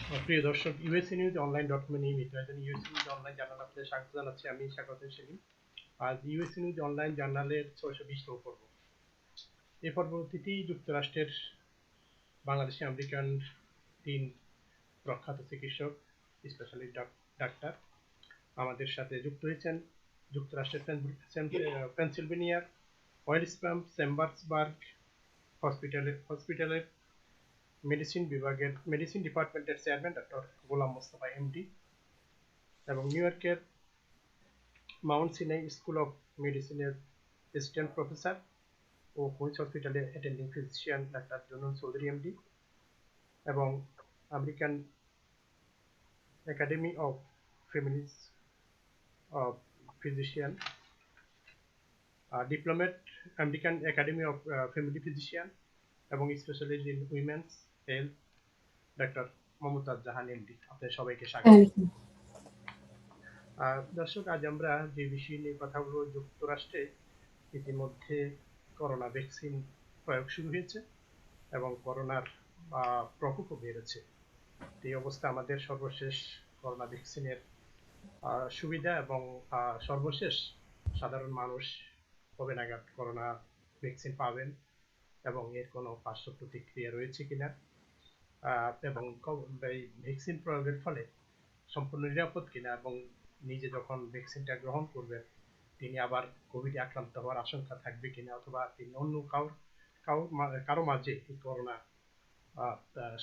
প্রিয় দর্শক, USA news online dot com নিয়মিত একজন ইউএসএ নিউজ অনলাইন জার্নাল আপনাদের স্বাগত জানাচ্ছি। আমি স্বাগত সেলিম। আজ ইউএসএ নিউজ অনলাইন জার্নালের 620তম পর্ব। এই পর্বটিতে যুক্তরাষ্ট্রের বাংলাদেশি আমেরিকান 3 প্রখ্যাত চিকিৎসক, স্পেশালি ডাক্তার আমাদের সাথে যুক্ত হয়েছেন। যুক্তরাষ্ট্রের পেনসিলভেনিয়ার ওয়েলস্পাম চেম্বার্সবার্গ হসপিটালের মেডিসিন ডিপার্টমেন্টের chairman doctor Golam Mostafa MD এবং নিউ ইয়র্কের মাউন্ট সিনাই স্কুল অফ মেডিসিনের অ্যাসিস্ট্যান্ট প্রফেসর ও কুইন্স হসপিটালে অ্যাটেন্ডিং ফিজিশিয়ান ডাক্তার জুনুন চৌধুরী এমডি এবং American academy of families of physician diplomate American academy of family physician এবং স্পেশালিস্ট ইন উইমেন্স হেলথ ডাক্তার মমতাজ জাহান এমডি। আপনাদের সবাইকে স্বাগত। দর্শক, আজ আমরা যে বিষয় নিয়ে কথা বলবো, যুক্তরাষ্ট্রে ইতিমধ্যে করোনা ভ্যাকসিন প্রয়োগ শুরু হয়েছে এবং করোনার প্রকোপও বেড়েছে। এই অবস্থা আমাদের সর্বশেষ করোনা ভ্যাকসিনের সুবিধা এবং সর্বশেষ সাধারণ মানুষ কবে নাগাদ করোনা ভ্যাকসিন পাবেন এবং এর কোনো পার্শ্ব প্রতিক্রিয়া রয়েছে কিনা এবং এই ভ্যাকসিন প্রয়োগের ফলে সম্পূর্ণ নিরাপদ কিনা এবং নিজে যখন ভ্যাকসিনটা গ্রহণ করবেন তিনি আবার কোভিডে আক্রান্ত হওয়ার আশঙ্কা থাকবে কিনা, অথবা তিনি অন্য কারো মাঝে এই করোনা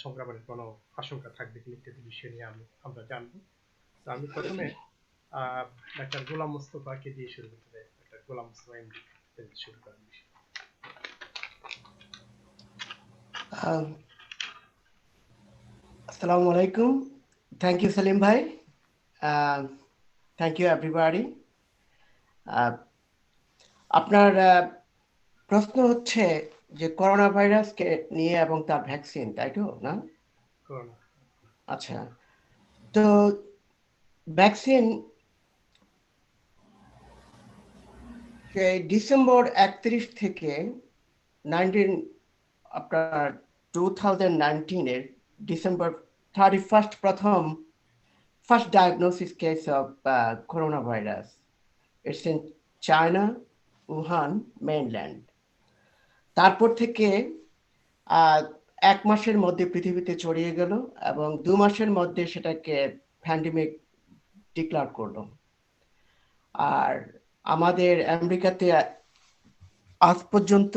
সংক্রমণের কোনো আশঙ্কা থাকবে কিনা ইত্যাদি বিষয় নিয়ে আমরা জানবো। তো আমি প্রথমে ডাক্তার গোলাম মোস্তফাকে দিয়ে শুরু করতে চাই। ডাক্তার গোলাম মোস্তফা এমডি, শুরু করেন বিষয়। Assalamu alaikum. Thank you, Salim bhai. Thank you, everybody. আপনার প্রশ্ন হচ্ছে যে করোনা ভাইরাসকে নিয়ে এবং তার ভ্যাকসিন, তাই তো না? আচ্ছা, তো ভ্যাকসিন ডিসেম্বর 31 থেকে 2019 December 31st first diagnosis case of coronavirus. It's in China, Wuhan mainland. তারপর থেকে 1 মাসের মধ্যে পৃথিবীতে ছড়িয়ে গেল এবং 2 মাসের মধ্যে সেটাকে প্যান্ডেমিক ডিক্লেয়ার করলো। আর আমাদের আমেরিকাতে আজ পর্যন্ত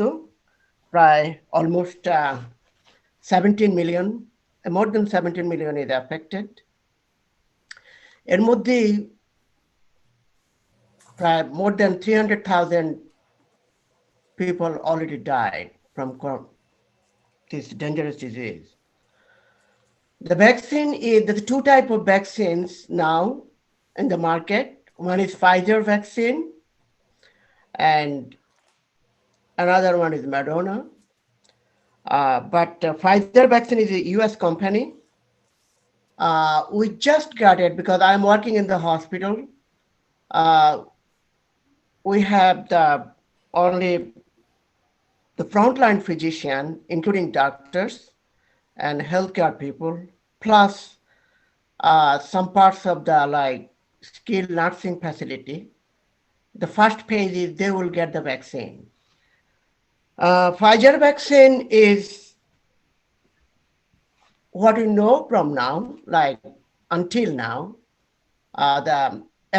প্রায় almost 17 million, more than 17 million is affected. এর মধ্যে প্রায় more than 300,000 people already died from this dangerous disease. The vaccine is the 2 types of vaccines now in the market. One is Pfizer vaccine and another one is Moderna. But Pfizer vaccine is a US company. We just got it because I'm working in the hospital. We have only the frontline physician, including doctors and healthcare people, plus some parts of the skilled nursing facility. The first phase is they will get the vaccine. Pfizer vaccine is what we know from now, until now, the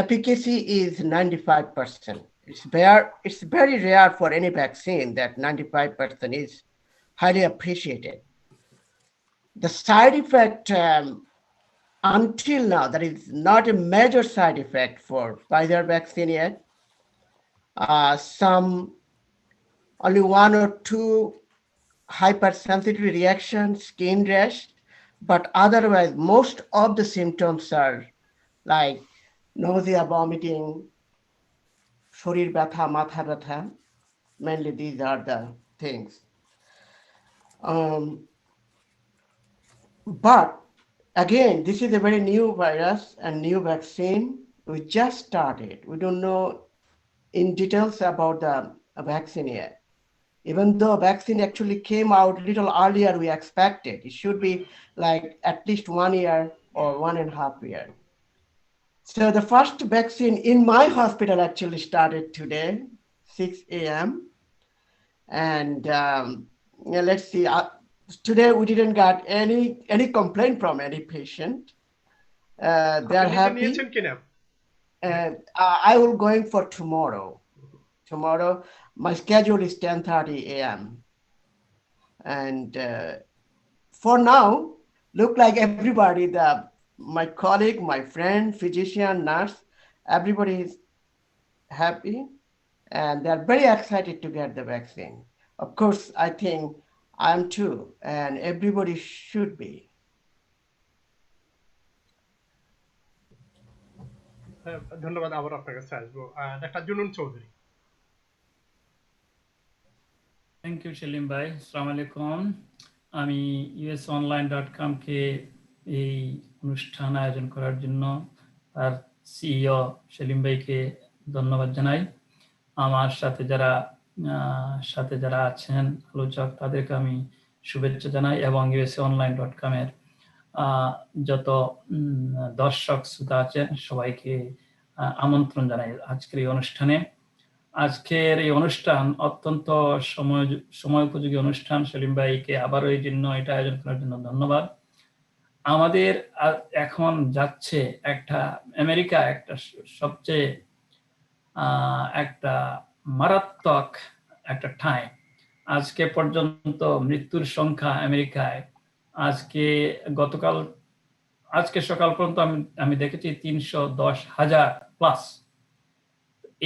efficacy is 95%. It's very rare for any vaccine that 95% is highly appreciated. The side effect until now, there is not a major side effect for Pfizer vaccine yet. Only 1 or 2 hypersensitivity reactions, skin rash, but otherwise most of the symptoms are like nausea, vomiting, shorir batha, matha batha. Mainly these are the things. But again, this is a very new virus and new vaccine. We just started. We don't know in details about the vaccine yet. even though vaccine actually came out a little earlier we expected. It should be like at least 1 year or 1.5 years. So the first vaccine in my hospital actually started today, 6 a.m. And let's see, today we didn't got any complaint from any patient. They are happy. And I will going for tomorrow. Tomorrow, my schedule is 10:30 a.m. And for now, look like everybody, my colleague, my friend, physician, nurse, everybody is happy and they're very excited to get the vaccine. Of course, I think I'm too, and everybody should be. ধন্যবাদ আবার আপনার কাছে আসবো doctor Junun Chowdhury thank you Salim ভাই আসসালামু আলাইকুম আমি usonline.com কে এই অনুষ্ঠান আয়োজন করার জন্য তার সিইও সেলিম ভাইকে ধন্যবাদ জানাই আমার সাথে যারা আছেন আলোচক তাদেরকে আমি শুভেচ্ছা জানাই এবং usonline.com এর যত দর্শক শ্রোতা আছেন সবাইকে আমন্ত্রণ জানাই আজকের এই অনুষ্ঠানে আজকের এই অনুষ্ঠান অত্যন্ত সময়োপযোগী অনুষ্ঠান সেলিম ভাইকে আবারও এই জন্য এটা আয়োজন করার জন্য ধন্যবাদ আমাদের এখন যাচ্ছে একটা আমেরিকা একটা সবচেয়ে একটা মারাত্মক একটা টাইম আজকে পর্যন্ত মৃত্যুর সংখ্যা আমেরিকায় আজকে সকাল পর্যন্ত আমি দেখেছি 310,000 প্লাস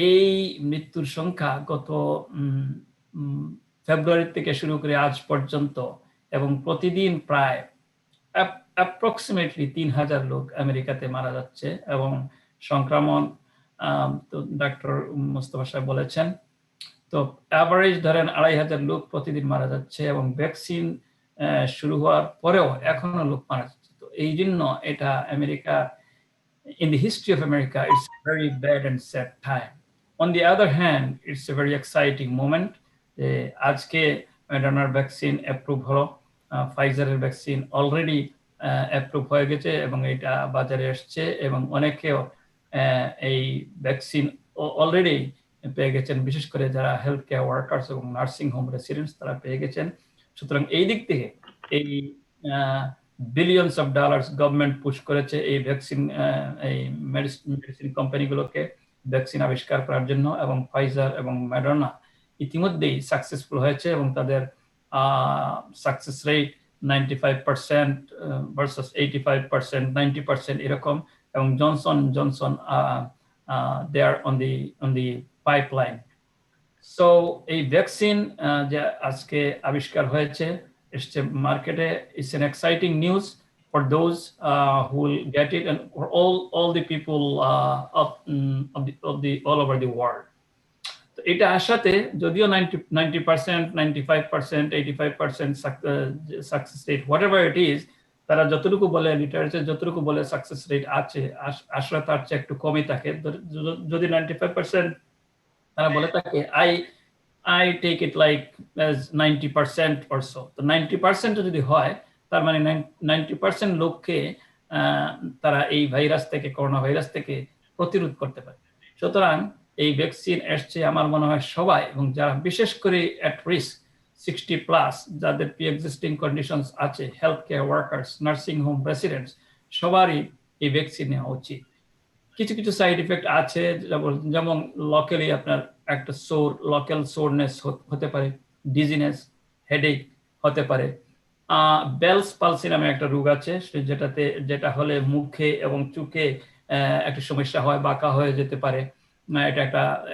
এই মৃত্যুর সংখ্যা গত ফেব্রুয়ারি থেকে শুরু করে আজ পর্যন্ত এবং প্রতিদিন প্রায় অ্যাপ্রক্সিমেটলি 3,000 লোক আমেরিকাতে মারা যাচ্ছে এবং সংক্রমণ তো ডাক্তার মোস্তফা সাহেব বলেছেন তো অ্যাভারেজ ধরেন 2,500 লোক প্রতিদিন মারা যাচ্ছে এবং ভ্যাকসিন শুরু হওয়ার পরেও এখনো লোক মারা যাচ্ছে তো এই জন্য এটা America in the history of America it's a very bad and sad time on the other hand it's a very exciting moment আজকে মডার্নার ভ্যাকসিন অ্যাপ্রুভ হলো ফাইজারের ভ্যাকসিন অলরেডি অ্যাপ্রুভ হয়ে গেছে এবং এটা বাজারে আসছে এবং অনেকেও এই ভ্যাকসিন অলরেডি পেয়ে গেছেন বিশেষ করে যারা হেলথ কেয়ার ওয়ার্কার্স এবং নার্সিং হোম রেসিডেন্টস তারা পেয়ে গেছেন সুতরাং এই দিক থেকে এই billions of dollars government push করেছে এই ভ্যাকসিন এই মেডিসিন কোম্পানিগুলোকে ভ্যাকসিন আবিষ্কার করার জন্য এবং ফাইজার এবং মডার্না ইতিমধ্যেই সাকসেসফুল হয়েছে এবং তাদের সাকসেস রেট 95% ভার্সাস 85% 90% এরকম এবং Johnson they are on the pipeline so এই ভ্যাকসিন যে আজকে আবিষ্কার হয়েছে এসছে মার্কেটে it's an exciting news for those who will get it and for all the people of the all over the world তো এটা আসাতে যদিও 90% 95% 85% success rate whatever it is তারা যতটুকু বলে লিটারেচার যতটুকু বলে সাকসেস রেট আছে আসলে তার চেয়ে একটু কমই থাকে যদি 95% তারা বলে থাকে I take it like as 90% or so তো 90% যদি হয় তার মানে 90% লোককে তারা এই ভাইরাস থেকে করোনা ভাইরাস থেকে প্রতিরোধ করতে পারে সুতরাং এই ভ্যাকসিন আসছে আমার মনে হয় সবাই এবং যারা বিশেষ করে at risk 60 প্লাস যাদের প্রি এক্সিস্টিং কন্ডিশনস আছে health care workers nursing home residents সবারই এই ভ্যাকসিন নেওয়া উচিত কিছু কিছু সাইড ইফেক্ট আছে যেমন লোকালি আপনার একটা লোকাল সোরনেস হতে পারে ডিজিনেস হেডেক হতে পারে বেলস পালসি নামে একটা রোগ আছে যেটা হলে মুখে এবং চোখে একটা সমস্যা হয় বাঁকা হয়ে যেতে পারে এটা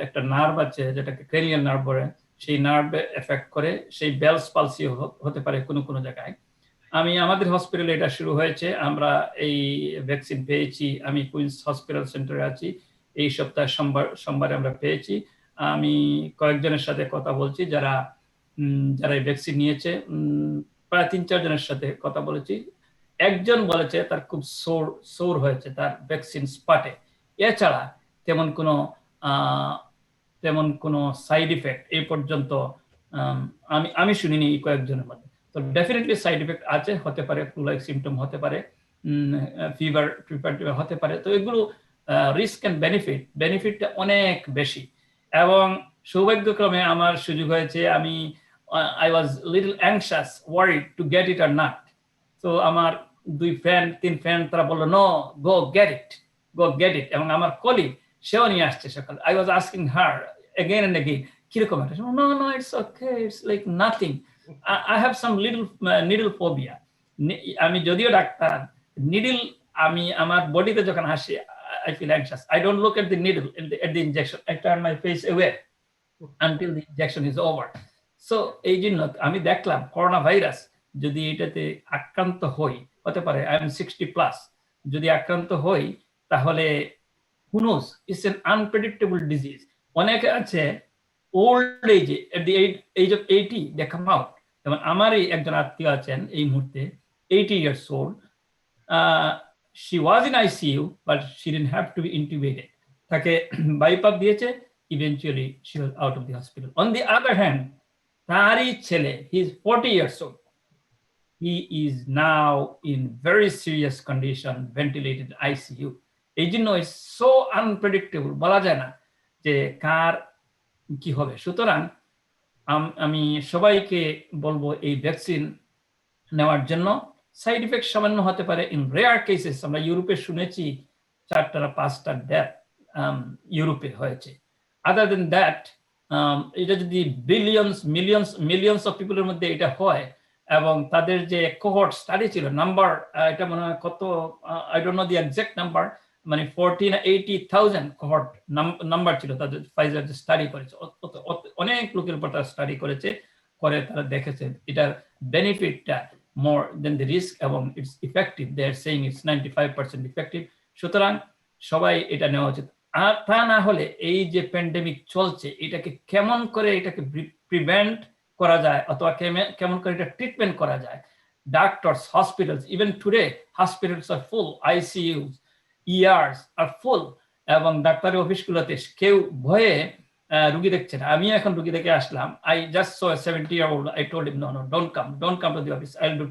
একটা নার্ভ আছে যেটাকে ক্রেনিয়াল নার্ভ বলে সেই নার্ভে এফেক্ট করে সেই বেলস পালসি হতে পারে কোনো জায়গায় আমাদের হসপিটালে এটা শুরু হয়েছে আমরা এই ভ্যাকসিন পেয়েছি আমি কুইন্স হসপিটাল সেন্টারে আছি এই সপ্তাহে সোমবারে আমরা পেয়েছি আমি কয়েকজনের সাথে কথা বলছি যারা এই ভ্যাকসিন নিয়েছে প্রায় 3-4 জনের সাথে কথা বলেছি একজন বলেছে তার খুব সোর হয়েছে তার ভ্যাকসিন স্পটে এছাড়া তেমন কোনো সাইড ইফেক্ট এই পর্যন্ত আমি আমি শুনিনি এই কয়েকজনের মধ্যে। তো ডেফিনেটলি সাইড এফেক্ট আছে, হতে পারে ফ্লু লাইক সিমটম হতে পারে, ফিভার হতে পারে। তো এগুলো রিস্ক এন্ড বেনিফিটটা অনেক বেশি। এবং সৌভাগ্যক্রমে আমার সুযোগ হয়েছে, আমি I was little anxious worried to get it are not. তো আমার 2 ফ্রেন্ড 3 ফ্রেন্ড তারা বললো নো, গো গেট ইট। এবং আমার কলিগ সেও নিয়ে আসছে সকালে। I was asking her again and again, কিরকম একটা? No, it's okay, it's like nothing. I have some little needle phobia. আমি যদিও ডাক্তার, নিডল আমি আমার বডিতে যখন আসে I feel anxious. I don't look at the needle at the injection. I turn my face away until the injection is over. So এই জন্য আমি দেখলাম করোনা ভাইরাস যদি এটাতে আক্রান্ত হই, হতে পারে I am 60+, যদি আক্রান্ত হই তাহলে who knows, it's an unpredictable disease. অনেকে আছে ওল্ড এজে, at the age of 80 they come out. যেমন আমারই একজন আত্মীয় আছেন এই মুহূর্তে 80 years old. She was in ICU but she didn't have to be intubated. তাকে বাইপাপ দিয়েছে, eventually she was out of the hospital. On the other hand, তারই ছেলে, he is 40 years old. He is now in very serious condition, ventilated ICU. এই জন্য it's so unpredictable, বলা যায় না যে কার কি হবে। সুতরাং আমি সবাইকে বলবো এই ভ্যাকসিন নেওয়ার জন্য। সাইড ইফেক্ট সামান্য হতে পারে ইন রেয়ার কেসেস। আমরা ইউরোপে শুনেছি 4টা না 5টা ডেথ ইউরোপে হয়েছে। আদার দেন দ্যাট, এটা যদি মিলিয়ন্স অফ পিপলের মধ্যে এটা হয়, এবং তাদের যে কোহর্ট স্টাডি ছিল নাম্বার, এটা মনে হয় কত, I don't know the exact number, মানে 40 না 80,000 কোহর্ট নাম্বার ছিল তাদের। ফাইজার যে স্টাডি করেছে, অনেক লোকের উপর তারা স্টাডি করেছে, করে তারা দেখেছে এটার বেনিফিটটা more than the risk, এবং it's effective. They are saying it's 95% effective. সুতরাং সবাই এটা নেওয়া উচিত। আর তা না হলে এই যে প্যান্ডেমিক চলছে, এটাকে কেমন করে এটাকে প্রিভেন্ট করা যায়, অথবা কেমন করে এটা ট্রিটমেন্ট করা যায়। Doctors, hospitals, even today hospitals are full, ICUs, ERs are full, এবং ডাক্তারের অফিসগুলোতে কেউ ভয়ে রুগী দেখছে না। আমি এখন রুগী দেখে আসলাম, I just saw a 70-year-old. I told him no, don't come to the office, I'll do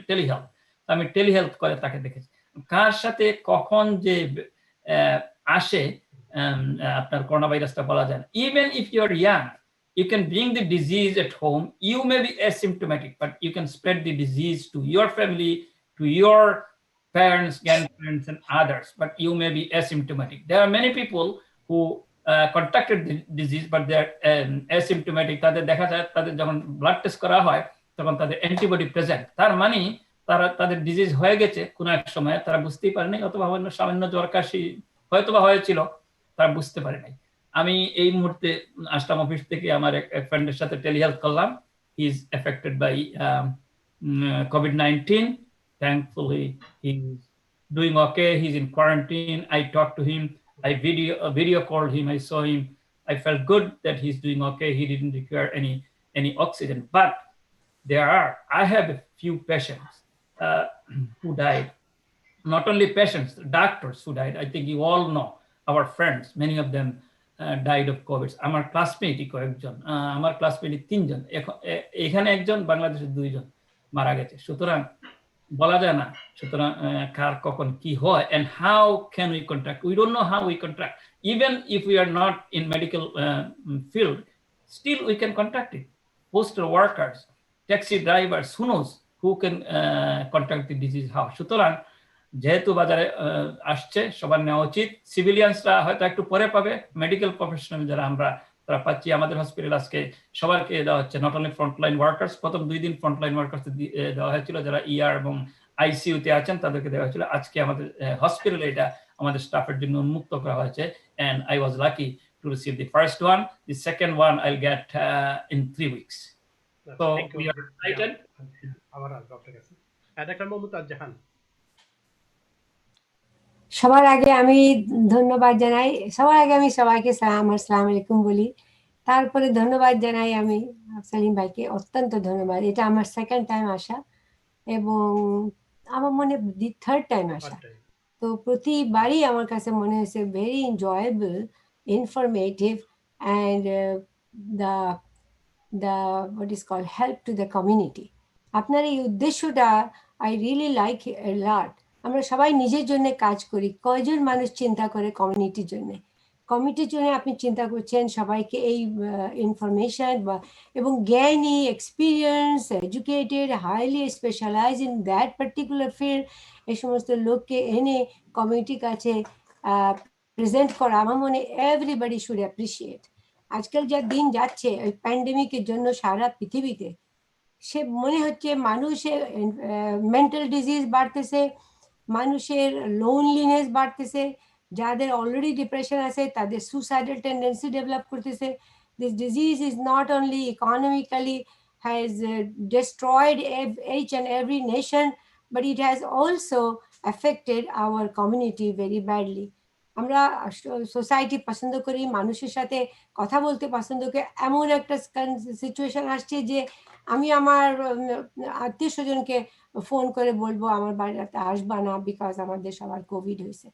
telehealth. আমি টেলিহেলথ করে তাকে দেখেছি। কার সাথে কখন যে আসে আপনার করোনা ভাইরাসটা বলা যায় না। Even if you are young, you can bring the disease at home. You may be asymptomatic, but you can spread the disease to your family, to your parents, grandparents, and others, but you may be asymptomatic. There are many people who contacted the disease, but they are asymptomatic. তাদের দেখা যায় তাদের যখন blood test করা হয় তখন তাদের antibody present, তার মানে তাদের ডিজিজ হয়ে গেছে কোনো এক সময়, তারা বুঝতেই পারেনি, অথবা সামান্য জ্বর কাশি হয়তোবা হয়েছিল, তারা বুঝতে পারে নাই। আমি এই মুহূর্তে আসলাম অফিস থেকে, আমার এক ফ্রেন্ডের সাথে টেলিহেলথ করলাম। He is affected by COVID-19. Thankfully, he's doing okay. He's in quarantine. I talked to him. I video called him. I saw him. I felt good that he's doing okay. He didn't require any oxygen. But I have a few patients who died. Not only patients, doctors who died. I think you all know our friends. Many of them died of COVID. আমার ক্লাসমেটই কয়েকজন, আমার ক্লাসমেটই 3 জন, এখানে একজন, বাংলাদেশের 2 জন মারা গেছে। সুতরাং বলা যায় না সুতরাং কার কখন কি হয়। and how can we contract? We don't know how we contract. Even if we are not in medical field, still we can contract it. Postal workers, taxi drivers, who knows who can contract the disease how. সুতরাং যেহেতু বাজারে আসছে, সবার নেওয়া উচিত। সিভিলিয়ানসরা হয়তো একটু পরে পাবে, মেডিকেল প্রফেশনাল যারা আমরা তারা পাচ্ছি। আমাদের হসপিটাল আজকে সবাইকে দেওয়া হচ্ছে, নট অনলি ফ্রন্টলাইন ওয়ার্কার্স। প্রথম 2 দিন ফ্রন্টলাইন ওয়ার্কার্স দেওয়া হয়েছিল, যারা ER এবং ICU-তে আছেন তাদেরকে দেওয়া হয়েছিল। আজকে আমাদের হসপিটালে এটা আমাদের স্টাফের জন্য উন্মুক্ত করা হয়েছে। and I was lucky to receive the first one. The second one I'll get in 3 weeks. So we are excited. আবার আপনার কাছে ডাক্তার মমতাজ জাহান। সবার আগে আমি ধন্যবাদ জানাই, সবাইকে আসসালামু আলাইকুম বলি। তারপরে ধন্যবাদ জানাই আমি সেলিম ভাইকে, অত্যন্ত ধন্যবাদ। এটা আমার সেকেন্ড টাইম আসা, এবং আমার মনে 3rd টাইম আসা। তো প্রতিবারই আমার কাছে মনে হয়েছে very enjoyable, informative, and the the what is called help to the community. আপনার এই উদ্দেশ্যটা I really like a lot. আমরা সবাই নিজের জন্য কাজ করি, কয়জন মানুষ চিন্তা করে কমিউনিটির জন্য? কমিউনিটির জন্য আপনি চিন্তা করছেন সবাইকে এই ইনফরমেশন বা এবং জ্ঞানী, experience, educated, highly specialise in that particular field এই সমস্ত লোককে এনে কমিউনিটির কাছে প্রেজেন্ট করা আমার মনে এভরিবডি শুড অ্যাপ্রিসিয়েট। আজকাল যা দিন যাচ্ছে ওই প্যান্ডেমিকের জন্য সারা পৃথিবীতে সে মনে হচ্ছে মানুষের মেন্টাল ডিজিজ বাড়তেছে, মানুষের লোনলিনেস বাড়তেছে, যাদের অলরেডি ডিপ্রেশন আছে তাদের সুসাইডাল টেন্ডেন্সি ডেভেলপ করতেছে। This disease is not only economically has destroyed each and every nation, but it has also affected our community very badly. আমরা সোসাইটি পছন্দ করি, মানুষের সাথে কথা বলতে পছন্দ করি, এমন একটা সিচুয়েশন আসছে যে আমি আমার আত্মীয় স্বজনকে ফোন করে বলবো আমার বাড়িতে আসবা না বিকজ আমাদের সবার কোভিড হয়েছে।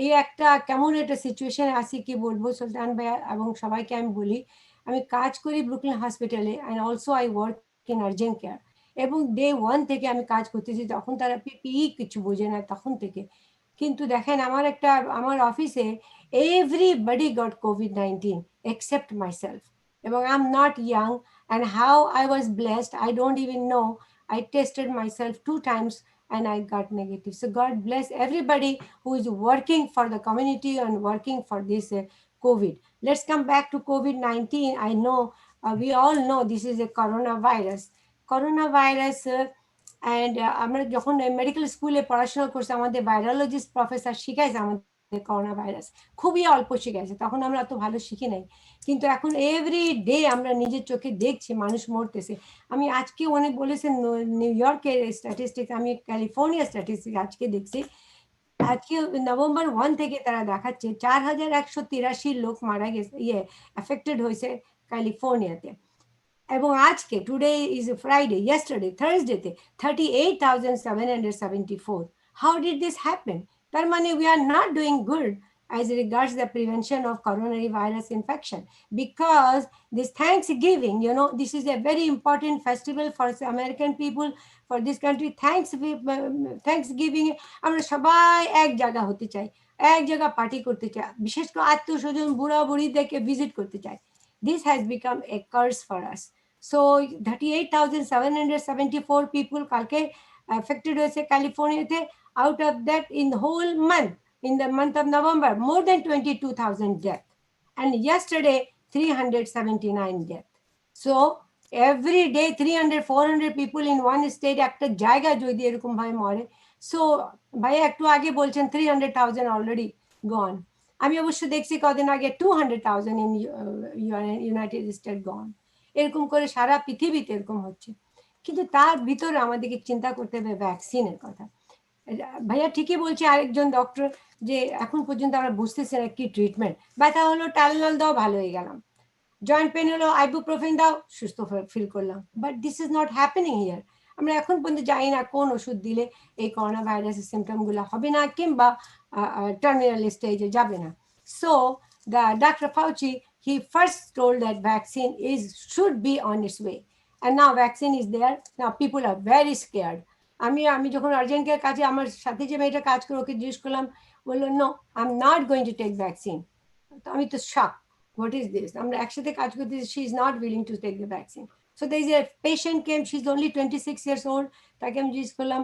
এই একটা কেমন একটা সিচুয়েশন আসি কি বলবো সুলতান ভাইয়া এবং সবাইকে আমি বলি আমি কাজ করি ব্রুকলিন হসপিটালে and also I work in urgent care এবং ডে 1 থেকে আমি কাজ করতেছি, তখন তারা পিপিই কিছু বোঝে না তখন থেকে। কিন্তু দেখেন আমার অফিসে everybody got COVID-19 except myself এবং I am not young and how I was blessed, I don't even know. I tested myself 2 times and I got negative. So God bless everybody who is working for the community and working for this COVID. Let's come back to COVID-19. I know, we all know this is a coronavirus. Coronavirus and আমরা যখন medical স্কুলে পড়াশোনা করছি আমাদের virologist professor শিখাইছে আমাদের corona virus, খুবই অল্প শিখাইছে, তখন আমরা অত ভালো শিখি নাই। কিন্তু এখন এভরি ডে আমরা নিজের চোখে দেখছি মানুষ মরতেছে। আমি আজকে অনেক বলেছেন নিউ ইয়র্কের স্ট্যাটিস্টিক্স, আমি ক্যালিফোর্নিয়া স্ট্যাটিস্টিক্স আজকে দেখছি, আজকে নভেম্বর 1 থেকে তারা দেখাচ্ছে 4183 লোক মারা গেছে, এফেক্টেড হয়েছে ক্যালিফোর্নিয়াতে। এবং আজকে টুডে ইজ ফ্রাইডে, ইয়েস্টারডে থার্সডেতে 38,774। How did this happen? তার মানে we are not doing good as regards the prevention of coronavirus infection, because this Thanksgiving, this is a very important festival for American people, for this country. Thanksgiving আমরা সবাই এক জায়গা হতে চাই, এক জায়গা পার্টি করতে চাই, বিশেষ করে আত্মীয় স্বজন বুড়া বুড়িদেরকে ভিজিট করতে চাই। This has become a curse for us. So 38,774 people kalke affected হয়েছে ক্যালিফোর্নিয়াতে। Out of that, in the whole month, in the month of November, more than 22,000 deaths. And yesterday, 379 deaths. So every day, 300-400 people in one state একটা জায়গা যদি এরকম ভাবে মরে। So ভাইয়া একটু আগে বলছেন 300,000 already gone. আমি অবশ্য দেখছি কদিন আগে 200,000 in ইউনাইটেড স্টেট গন। এরকম করে সারা পৃথিবীতে এরকম হচ্ছে, কিন্তু তার ভিতরে আমাদেরকে চিন্তা করতে হবে ভ্যাকসিনের কথা। ভাইয়া ঠিকই বলছে আরেকজন ডক্টর যে এখন পর্যন্ত আমরা বুঝতেছি না কি ট্রিটমেন্ট। ব্যথা হলো টাইলেনল দাও, ভালো হয়ে গেলাম। জয়েন্ট পেন হলো আইবুপ্রোফেন দাও, সুস্থ ফিল করলাম। But this is not happening here. আমরা এখন পর্যন্ত জানি না কোন ওষুধ দিলে এই করোনা ভাইরাসের সিমটমগুলো হবে না কিংবা টার্মিনাল স্টেজে যাবে না। So the Dr. Fauci, he first told that vaccine should be on its way, and now vaccine is there. Now people are very scared. আমি যখন আর্জেন্ট কেয়ার কাছে আমার সাথে যে মেয়েটা কাজ করে ওকে জিজ্ঞেস করলাম, বললো no I am not going to take vaccine. তো আমি তো শক, হোয়াট ইজ দিস? আমরা একসাথে কাজ করতেছি, she is not willing to take the vaccine. So there is a patient came, she is only 26 years old, তাকে আমি জিজ্ঞেস করলাম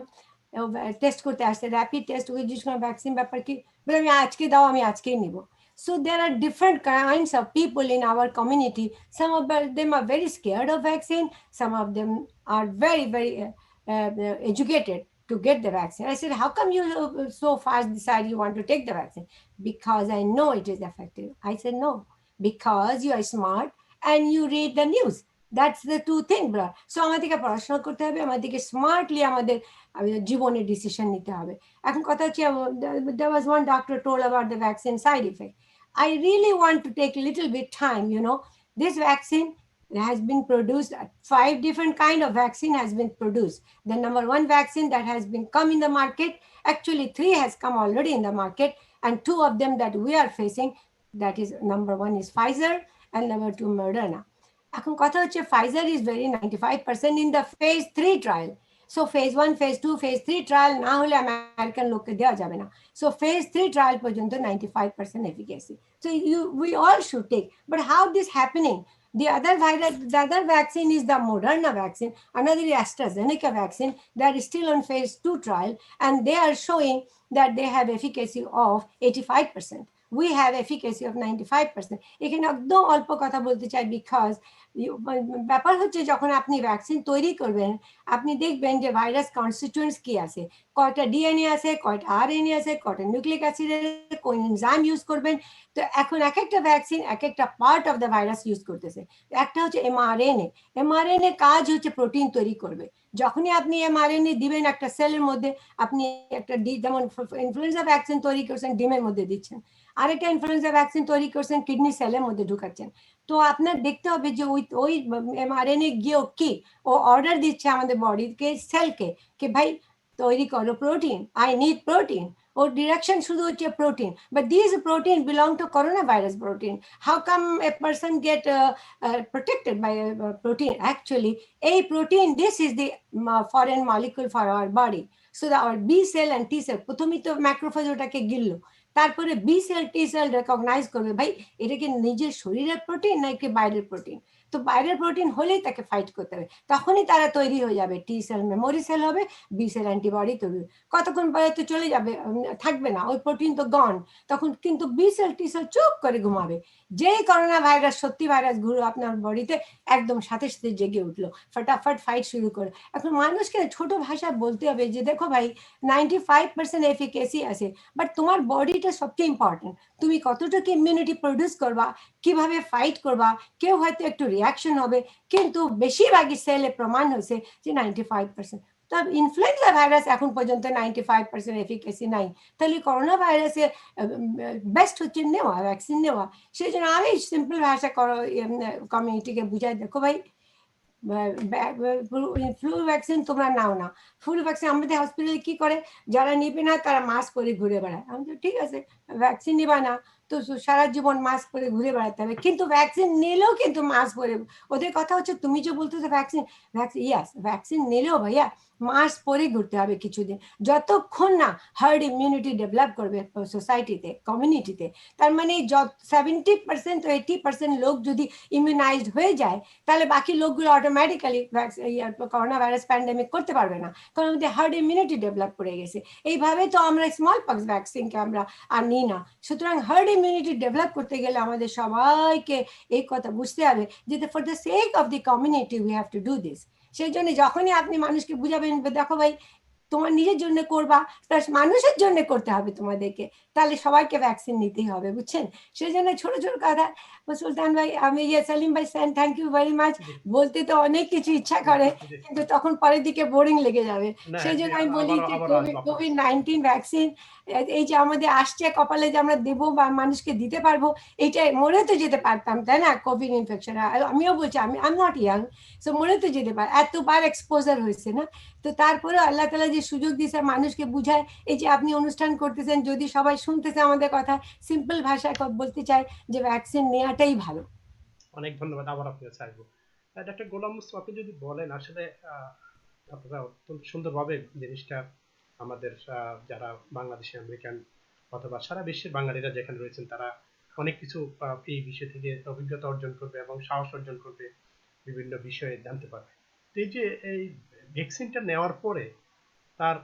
টেস্ট করতে আসছে, র্যাপিড টেস্ট, ওকে জিজ্ঞেস করলাম ভ্যাকসিন ব্যাপার কি, বলে আমি আজকে দাও, আমি আজকেই নিব। So there are different kinds of people in our community. Some of them are very scared of vaccine. Some of them are very, very educated to get the vaccine. I said, how come you so fast decide you want to take the vaccine? Because I know it is effective. I said, no, because you are smart and you read the news. That's the two things, bro. So আমাদেরকে পড়াশোনা করতে হবে, আমাদেরকে smartly আমাদের জীবনে decision নিতে হবে। এখন কথা হচ্ছে, there was one doctor told about the vaccine side effect. I really want to take a little bit time, this vaccine has been produced, 5 different kind of vaccine has been produced. The number 1 vaccine that has been come in the market, actually 3 has come already in the market, and 2 of them that we are facing, that is number 1 is Pfizer and number 2 Moderna. এখন কথা হচ্ছে Pfizer is very 95% in the phase 3 trial. So phase 1 phase 2 phase 3 trial না হলে American লোককে দেওয়া যাবে না। So phase 3 trial পর্যন্ত 95% এফিকাসি। So we all should take. But how this happening? The other vaccine is the Moderna vaccine, another is AstraZeneca vaccine that is still on phase 2 trial, and they are showing that they have efficacy of 85%. We have efficacy of 95%. এখানে একদম অল্প কথা বলতে চাই, because ব্যাপার হচ্ছে যখন আপনি ভ্যাকসিন তৈরি করবেন আপনি দেখবেন যে ভাইরাস কনস্টিটিউয়েন্টস কি আছে, কয়টা ডিএনএ আছে, কয়টা আরএনএ আছে, কয়টা নিউক্লিক অ্যাসিড আছে, কোন এনজাইম ইউজ করবেন। তো এখন এক একটা ভ্যাকসিন এক একটা part of the virus use করতেছে। একটা হচ্ছে এমআরএনএ। এমআরএনএ কাজ হচ্ছে প্রোটিন তৈরি করবে। যখনই আপনি এমআরএনএ দিবেন একটা সেলের মধ্যে, আপনি একটা যেমন ইনফ্লুয়েঞ্জা ভ্যাকসিন তৈরি করছেন ডিমের মধ্যে দিচ্ছেন, আরেকটা ইনফ্লুয়েঞ্জা ভ্যাকসিন তৈরি করছেন কিডনি সেলের মধ্যে ঢুকাচ্ছেন। তো আপনার দেখতে হবে যে ওই এমআরএনএ গিয়েও কি ও অর্ডার দিচ্ছে আমাদের বডিকে, সেলকে, কি ভাই তৈরি করো প্রোটিন, আই নিড প্রোটিন। ওর ডিরেকশন শুধু হচ্ছে protein, but this protein belong to corona virus protein. How come a person get protected by protein? Actually a protein, this is the foreign molecule for our body. So that our B cell and T cell প্রথমেই তো macrophage ওটাকে গিললো, তারপরে B cell T cell recognise করবে ভাই এটা কি নিজের শরীরের প্রোটিন নাকি বাইরের প্রোটিন। তো বাইরের প্রোটিন হলেই তাকে ফাইট করতে হবে, তখনই তারা তৈরি হয়ে যাবে। টি সেল মেমোরি সেল হবে, বি সেল অ্যান্টিবডি তৈরি হবে। কতক্ষণ পরে তো চলে যাবে, থাকবে না, ওই প্রোটিন তো গন। তখন কিন্তু বি সেল টি সেল চুপ করে ঘুমাবে। যেই করোনা ভাইরাস সত্যি ভাইরাস ঘুরো আপনার বডিতে, একদম সাথে সাথে জেগে উঠলো, ফটাফট ফাইট শুরু করে। এখন মানুষকে ছোট ভাষায় বলতে হবে যে দেখো ভাই 95% এফিকেসি আছে, বাট তোমার বডিটা সবচেয়ে ইম্পর্টেন্ট। তুমি কতটুকু ইমিউনিটি প্রডিউস করবা, কিভাবে ফাইট করবা, কেউ হয়তো একটু রিয়াকশন হবে, কিন্তু বেশিরভাগই সেলে প্রমাণ হয়েছে যে 95%। তো ইনফ্লুয়েঞ্জা ভাইরাস এখন পর্যন্ত 95% এফিকেসি নাই, তাহলে করোনা ভাইরাসের বেস্ট হচ্ছে নেওয়া, ভ্যাকসিন নেওয়া। সেই জন্য আমি সিম্পল ভাষা কমিউনিটিকে বুঝাই, দেখো ভাই ফ্লু ভ্যাকসিন তোমরা নাও না। ফ্লু ভ্যাকসিন আমাদের হসপিটালে কি করে, যারা নিবে না তারা মাস্ক পরে ঘুরে বেড়ায়। আমি তো ঠিক আছে ভ্যাকসিন নিবা না তো সারা জীবন মাস্ক পরে ঘুরে বেড়াতে হবে, কিন্তু ভ্যাকসিন নিলেও কিন্তু মাস্ক পরে। ওদের কথা হচ্ছে তুমি যে বলতেছো ভ্যাকসিন ইয়াস ভ্যাকসিন নিলেও ভাইয়া মাস্ক পরে ঘুরতে হবে কিছুদিন, যতক্ষণ না হার্ড ইমিউনিটি ডেভেলপ করবে সোসাইটিতে, কমিউনিটিতে। তার মানে 70% to 80% লোক যদি ইমিউনাইজড হয়ে যায়, তাহলে বাকি লোকগুলো অটোমেটিক্যালি করোনা ভাইরাস প্যান্ডেমিক করতে পারবে না, কারণ আমাদের হার্ড ইমিউনিটি ডেভেলপ করে গেছে। এইভাবে তো আমরা স্মল পক্স ভ্যাকসিনকে আমরা আর নিই না। সুতরাং হার্ড ইমিউনিটি ডেভেলপ করতে গেলে আমাদের সবাইকে এই কথা বুঝতে হবে যে for the sake of the community we have to do this. সেই জন্য যখনই আপনি মানুষকে বুঝাবেন দেখো ভাই তোমার নিজের জন্য করবা, তার মানুষের জন্য করতে হবে তোমাদেরকে, তাহলে সবাইকে ভ্যাকসিন নিতেই হবে, বুঝছেন। সেই জন্য ছোট ছোট কথা। সুলতান ভাই, আমি সেলিম ভাই থ্যাংক ইউ ভেরি মাচ। বলতে তো অনেক কিছু ইচ্ছা করে, কিন্তু তখন পরের দিকে বোরিং লেগে যাবে। সেই জন্য আমি বলি যে কোভিড-19 ভ্যাকসিন এই যে আমাদের আসছে কপালে, যে আমরা দেবো বা মানুষকে দিতে পারবো, এইটা মরে তো যেতে পারতাম, তাই না? কোভিড ইনফেকশন আমিও বলছি, আমি নট ইয়াং, সো মরে তো যেতে পার, এতবার এক্সপোজার হয়েছে না। তো তারপরে আল্লাহ তাআলা যে সুযোগ দিয়েছে মানুষকে বুঝায়, এই যে আপনি অনুষ্ঠান করতেছেন, যদি সবাই শুনতেছে আমাদের কথা, সিম্পল ভাষায় বলতে চাই যে ভ্যাকসিন নেওয়াটাই ভালো। অনেক ধন্যবাদ। আবার আপনার কাছে আসবো। ডক্টর গোলাম মুস্তফা, আপনি যদি বলেন আসলে আপনারা অত্যন্ত সুন্দরভাবে জিনিসটা আমাদের যারা বাংলাদেশি আমেরিকান অথবা সারা বিশ্বের বাঙালিরা যেখানে রয়েছেন তারা অনেক কিছু এই বিষয় থেকে অভিজ্ঞতা অর্জন করবে এবং সাহস অর্জন করবে, বিভিন্ন বিষয়ে জানতে পারবে। তো এই যে এই ভ্যাকসিনটা নেওয়ার পরে তার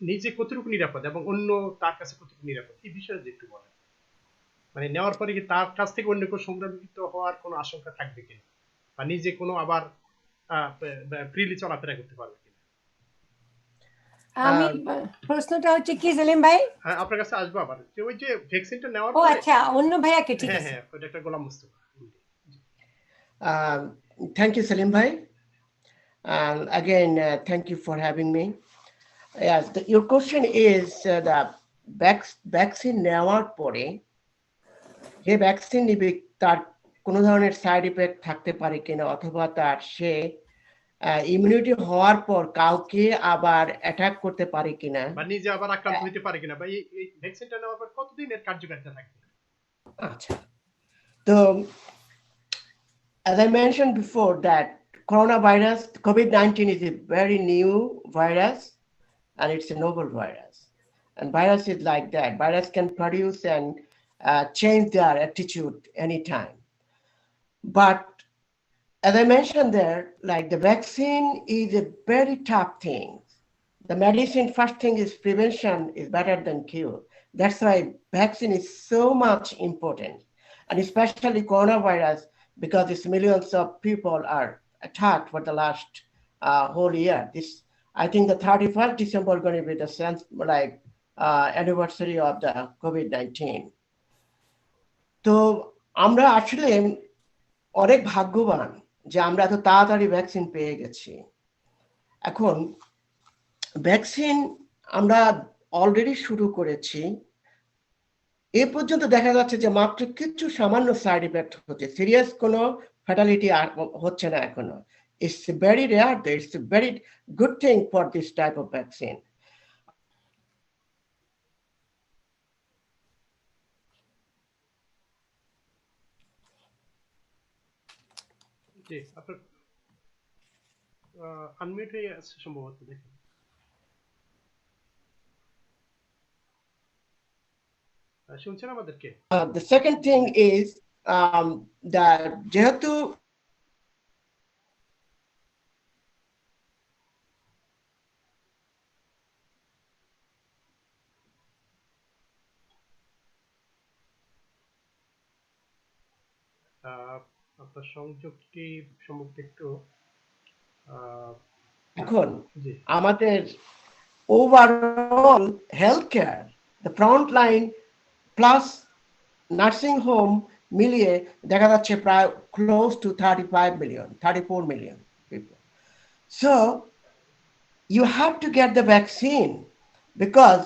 নিজে কতটুকু নিরাপদ এবং অন্য তার কাছে কতটুকু নিরাপদ, এই বিষয়ে একটু বলেন। মানে নেওয়ার পরে কি তার কাছ থেকে অন্য কেউ সংক্রমিত হওয়ার কোনো আশঙ্কা থাকবে কিনা, বা নিজে কোনো আবার ফ্রিলি চলাফেরা করতে পারবে কিনা? আমি প্রশ্নটা হচ্ছে কি সেলিম ভাই? হ্যাঁ, আপনার কাছে আসবো আবার, যে ওই যে ভ্যাকসিনটা নেওয়ার ও পরে। আচ্ছা, অন্য ভাইয়াকে, ঠিক আছে। হ্যাঁ, doctor Golam Mustafa. Thank you, Salim Bhai. Again, thank you for having me. Yes, your question is the vaccine নেওয়ার পরে যে ভ্যাকসিন নিবে তার কোনো ধরনের সাইড ইফেক্ট থাকতে পারে কিনা, অথবা তার সে ইমিউনিটি হওয়ার পর কাউকে আবার অ্যাটাক করতে পারে কিনা, বা নিজে আবার আক্রান্ত হতে পারে কিনা, বা এই ভ্যাকসিনটা নেওয়ার পর কতদিন এর কার্যকারিতা থাকবে? আচ্ছা, তো as I mentioned before, that coronavirus, COVID-19 is a very new virus and it's a novel virus. And virus is like that. Virus can produce and change their attitude anytime. But as I mentioned there, like the vaccine is a very tough thing. The medicine, first thing is prevention is better than cure. That's why vaccine is so much important. And especially coronavirus, because it's millions of people are attacked for the last whole year. This, I think the 31st December going to be the sense like anniversary of the COVID-19. তো আমরা আসলে অনেক ভাগ্যবান যে আমরা এত তাড়াতাড়ি vaccine পেয়ে গেছি। এখন ভ্যাকসিন আমরা অলরেডি শুরু করেছি। এ পর্যন্ত দেখা যাচ্ছে যে মাত্র কিছু সামান্য সাইড ইফেক্ট হচ্ছে, সিরিয়াস কোনো ফ্যাটালিটি আর হচ্ছে না এখনো। It's very rare. It's a very good thing for this type of vaccine. জি, আপনার আনমিউট হয়ে আছে সম্ভবত, দেখুন। শুনছেন আমাদেরকে? The second thing is that যেহেতু আপনার সংযোগটি সম্ভবত একটু এখন জি আমাদের overall health care, the front line plus nursing home মিলিয়ে দেখা যাচ্ছে প্রায় close two 35 million, 34 million people. So you have to get the vaccine because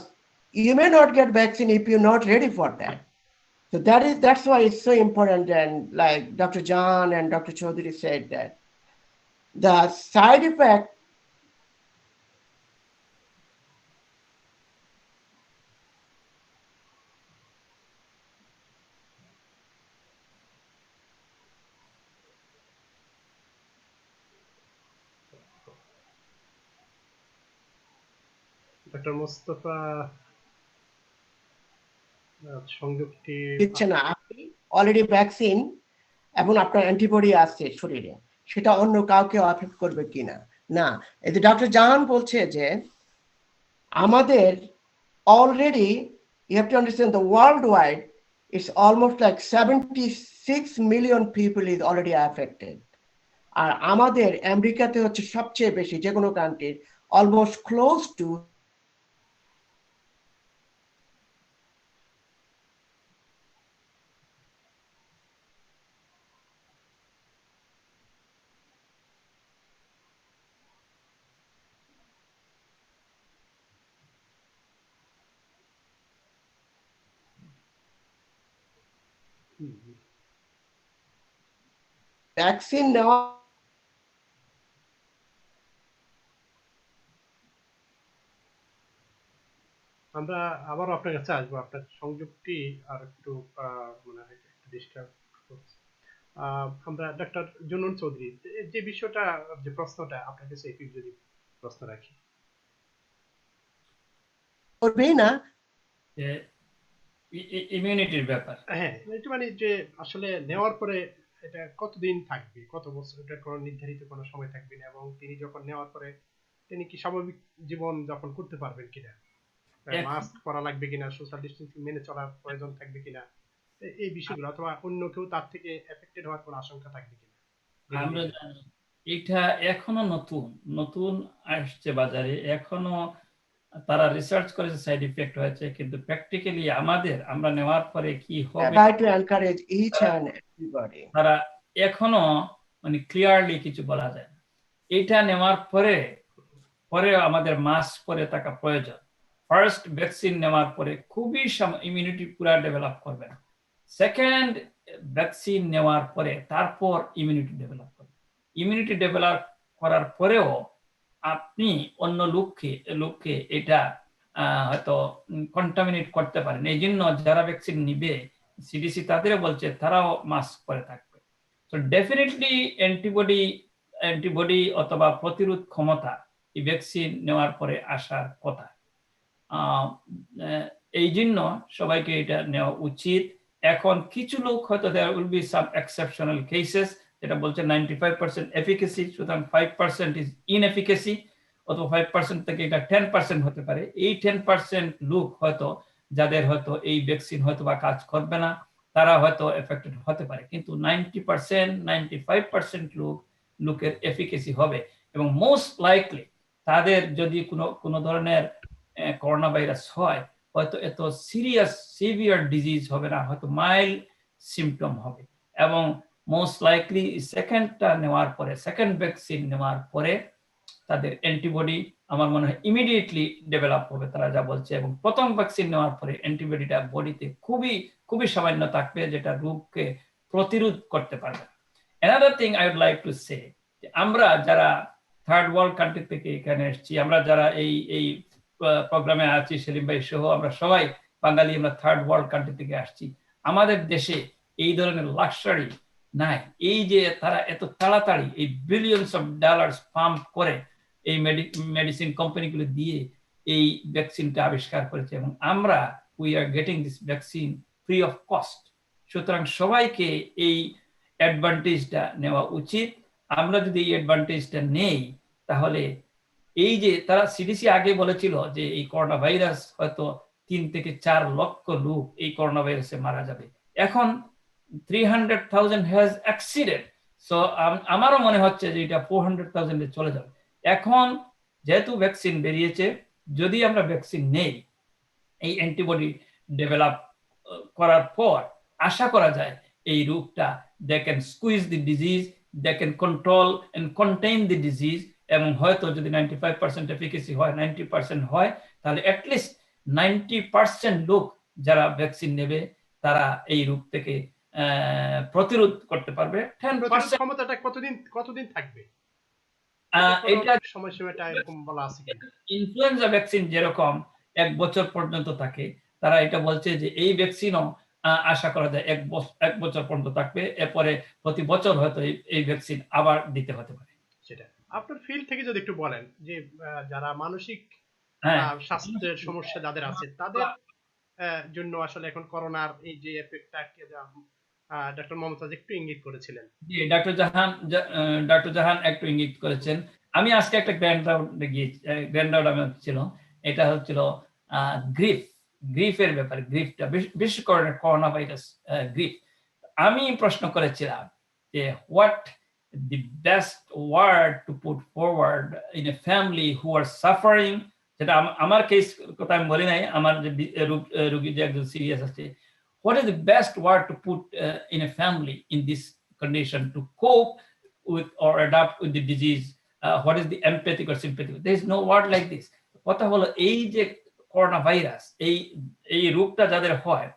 you may not get vaccine if you're not ready for that. So that's why it's so important. And like Dr. John and Dr. Chaudhary said that the side effect doctor Mostafa সংযোগটি দিচ্ছে না। আপনি already vaccine এবং আপনার antibody আছে শরীরে, সেটা অন্য কাউকে অ্যাফেক্ট করবে কিনা না। এই যে ডক্টর জাহান বলছে যে আমাদের already you have to understand the world wide it's almost like 76 million people is already affected. আর আমাদের আমেরিকাতে হচ্ছে সবচেয়ে বেশি, যে কোনো কান্ট্রির অলমোস্ট ক্লোজ টু ভ্যাকসিন নেওয়া। আমরা আবার আপনার কাছে আসবো, আপনার সংযোগটি আর একটু মনে হয় একটু ডিস্টার্ব করছে। আমরা ডক্টর জুনুন চৌধুরী, যে বিষয়টা, যে প্রশ্নটা আপনার কাছে একটু যদি প্রশ্ন রাখি। করবেই না, ইমিউনিটির ব্যাপার। হ্যাঁ, একটু মানে যে আসলে নেওয়ার পরে এটা কতদিন থাকবে, কত বছর, এটা কোনো নির্ধারিত কোনো সময় থাকবে না, এবং তিনি যখন নেওয়ার পরে তিনি কি স্বাভাবিক জীবন যাপন করতে পারবেন কিনা, মাস্ক পরা লাগবে কিনা, সোশ্যাল ডিস্টেন্সিং মেনে চলার প্রয়োজন থাকবে কিনা, এই বিষয়গুলো, অথবা অন্য কেউ তার থেকে এফেক্টেড হওয়ার কোনো আশঙ্কা থাকবে কিনা। আমরা জানি এটা এখনো নতুন নতুন আসছে বাজারে, এখনো তারা রিসার্চ করেছে, সাইড ইফেক্ট হয়েছে, কিন্তু প্র্যাকটিক্যালি আমরা নেওয়ার পরে কি হবে তারা এখনো মানে ক্লিয়ারলি কিছু বলা যায় না। এটা নেওয়ার পরে আমাদের মাস্ক পরে থাকা প্রয়োজন। ফার্স্ট ভ্যাকসিন নেওয়ার পরে খুবই ইমিউনিটি পুরা ডেভেলপ করবেন, সেকেন্ড ভ্যাকসিন নেওয়ার পরে তারপর ইমিউনিটি ডেভেলপ করবেন। ইমিউনিটি ডেভেলপ করার পরেও আপনি অন্য লোককে এটা হয়তো কন্টামিনেট করতে পারেন। এই জন্য যারা ভ্যাকসিন নিবে, সিডিসি তাদেরও বলছে তারাও মাস্ক পরে থাকবে। তো ডেফিনেটলি অ্যান্টিবডি অথবা প্রতিরোধ ক্ষমতা এই ভ্যাকসিন নেওয়ার পরে আসার কথা। এই জন্য সবাইকে এটা নেওয়া উচিত। এখন কিছু লোক হয়তো there will be some exceptional cases, যেটা বলছে 95% এফিকেসি, সুতরাং 5% ইজ ইনএফিকেসি, অথবা 5% থেকে এটা 10% হতে পারে। এই 10% লোক হয়তো যাদের হয়তো এই ভ্যাকসিন হয়তো বা কাজ করবে না, তারা হয়তো এফেক্টেড হতে পারে, কিন্তু 90% 95% লোকের এফিকেসি হবে। এবং মোস্ট লাইকলি তাদের যদি কোনো ধরনের করোনা ভাইরাস হয়, হয়তো এত সিভিয়ার ডিজিজ হবে না, হয়তো মাইল্ড সিমটম হবে। এবং মোস্ট লাইকলি সেকেন্ড ভ্যাকসিন নেওয়ার পরে তাদের অ্যান্টিবডি আমার মনে হয় ইমিডিয়েটলি ডেভেলপ হবে, তারা যা বলছে। এবং প্রথম ভ্যাকসিন নেওয়ার পরে অ্যান্টিবডিটা বডিতে খুবই সামান্য থাকবে, যেটা রোগকে প্রতিরোধ করতে পারবে। Another thing I would like to say, আমরা যারা থার্ড ওয়ার্ল্ড কান্ট্রি থেকে এখানে এসেছি, আমরা যারা এই প্রোগ্রামে আছি, সেলিম ভাই সহ আমরা সবাই বাঙালি, আমরা থার্ড ওয়ার্ল্ড কান্ট্রি থেকে আসছি। আমাদের দেশে এই ধরনের লাক্সারি নাই। এই যে তারা এত তাড়াতাড়ি এই বিলিয়নস অফ ডলার্স পাম্প করে এই মেডিসিন কোম্পানিগুলো দিয়ে এই ভ্যাকসিনটা আবিষ্কার করেছে, এবং আমরা we are getting this vaccine free of cost. সুতরাং সবাইকে এই অ্যাডভান্টেজটা নেওয়া উচিত। আমরা যদি এই অ্যাডভান্টেজটা নেই, তাহলে এই যে তারা সিডিসি আগে বলেছিল যে এই করোনা ভাইরাস হয়তো 3 থেকে 4 লক্ষ লোক এই করোনা ভাইরাসে মারা যাবে, এখন 300,000 হ্যাজ এক্সিডেড। সো আমারও মনে হচ্ছে যে এটা 400,000-এ চলে যাবে। এখন যেহেতু ভ্যাকসিন বেরিয়েছে, যদি আমরা ভ্যাকসিন নেই, এই অ্যান্টিবডি ডেভেলপ করার পর আশা করা যায় এই রোগটা they can squeeze the disease, they can control and contain the disease, এবং হয়তো যদি 95% এফিকেসি হয়, 90% হয়, তাহলে অ্যাটলিস্ট 90% লোক যারা ভ্যাকসিন নেবে তারা এই রোগ থেকে প্রতিরোধ করতে পারবে। 10% ক্ষমতাটা কতদিন থাকবে? এটা সময়সীমাটা এরকম বলা আছে কি? ইনফ্লুয়েঞ্জা ভ্যাকসিন যেরকম 1 বছর পর্যন্ত থাকে, তারা এটা বলছে যে এই ভ্যাকসিনও আশা করা যায় 1 বছর পর্যন্ত থাকবে, এরপরে প্রতি বছর হয়তো এই ভ্যাকসিন আবার দিতে হতে পারে। সেটা আপনার ফিল্ড থেকে যদি একটু বলেন যে যারা মানসিক স্বাস্থ্যের সমস্যা যাদের আছে, তাদের জন্য আসলে এখন করোনার এই যে এফেক্টটা ডক্টর মমতাজ একটু ইঙ্গিত করেছিলেন। জি, ডক্টর জাহান একটু ইঙ্গিত করেছেন। আমি আজকে একটা গ্র্যান্ড রাউন্ড আমি ছিল, এটা হচ্ছিল গ্রিফের ব্যাপারে। গ্রিফটা বিশেষ করে করোনা ভাইরাস গ্রিফ। আমি প্রশ্ন করেছিলাম যে what the best word to put forward in a family who are suffering, যেটা আমার কেস কথা আমি বলি নাই, আমার যে রোগী যে একজন সিরিয়াস আছে, what is the best word to put in a family in this condition to cope with or adapt with the disease? What is the empathic or sympathic? There is no word like this. কথা হলো এই যে corona virus, এই রোগটা যাদের হয়,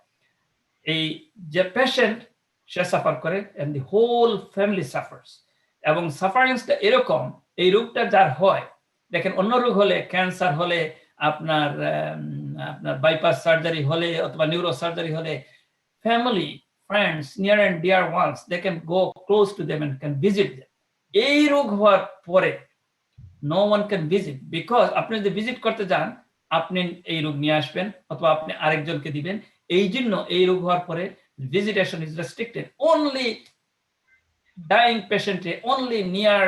এই যে পেশেন্ট সে সাফার করে and the whole family suffers. এবং সাফারিংসটা এরকম, এই রোগটা যার হয়, দেখেন অন্য রোগ হলে, ক্যান্সার হলে, আপনার বাইপাস সার্জারি হলে অথবা নিউরো সার্জারি হলে, family, friends, near and dear ones, they can go close to them and can visit them. এই রোগ হওয়ার পরে no one can visit, because আপনি যদি ভিজিট করতে যান, আপনি এই রোগ নিয়ে আসবেন অথবা আপনি আরেকজনকে দিবেন। এই জন্য এই রোগ হওয়ার পরে visitation is restricted. Only dying patient, only near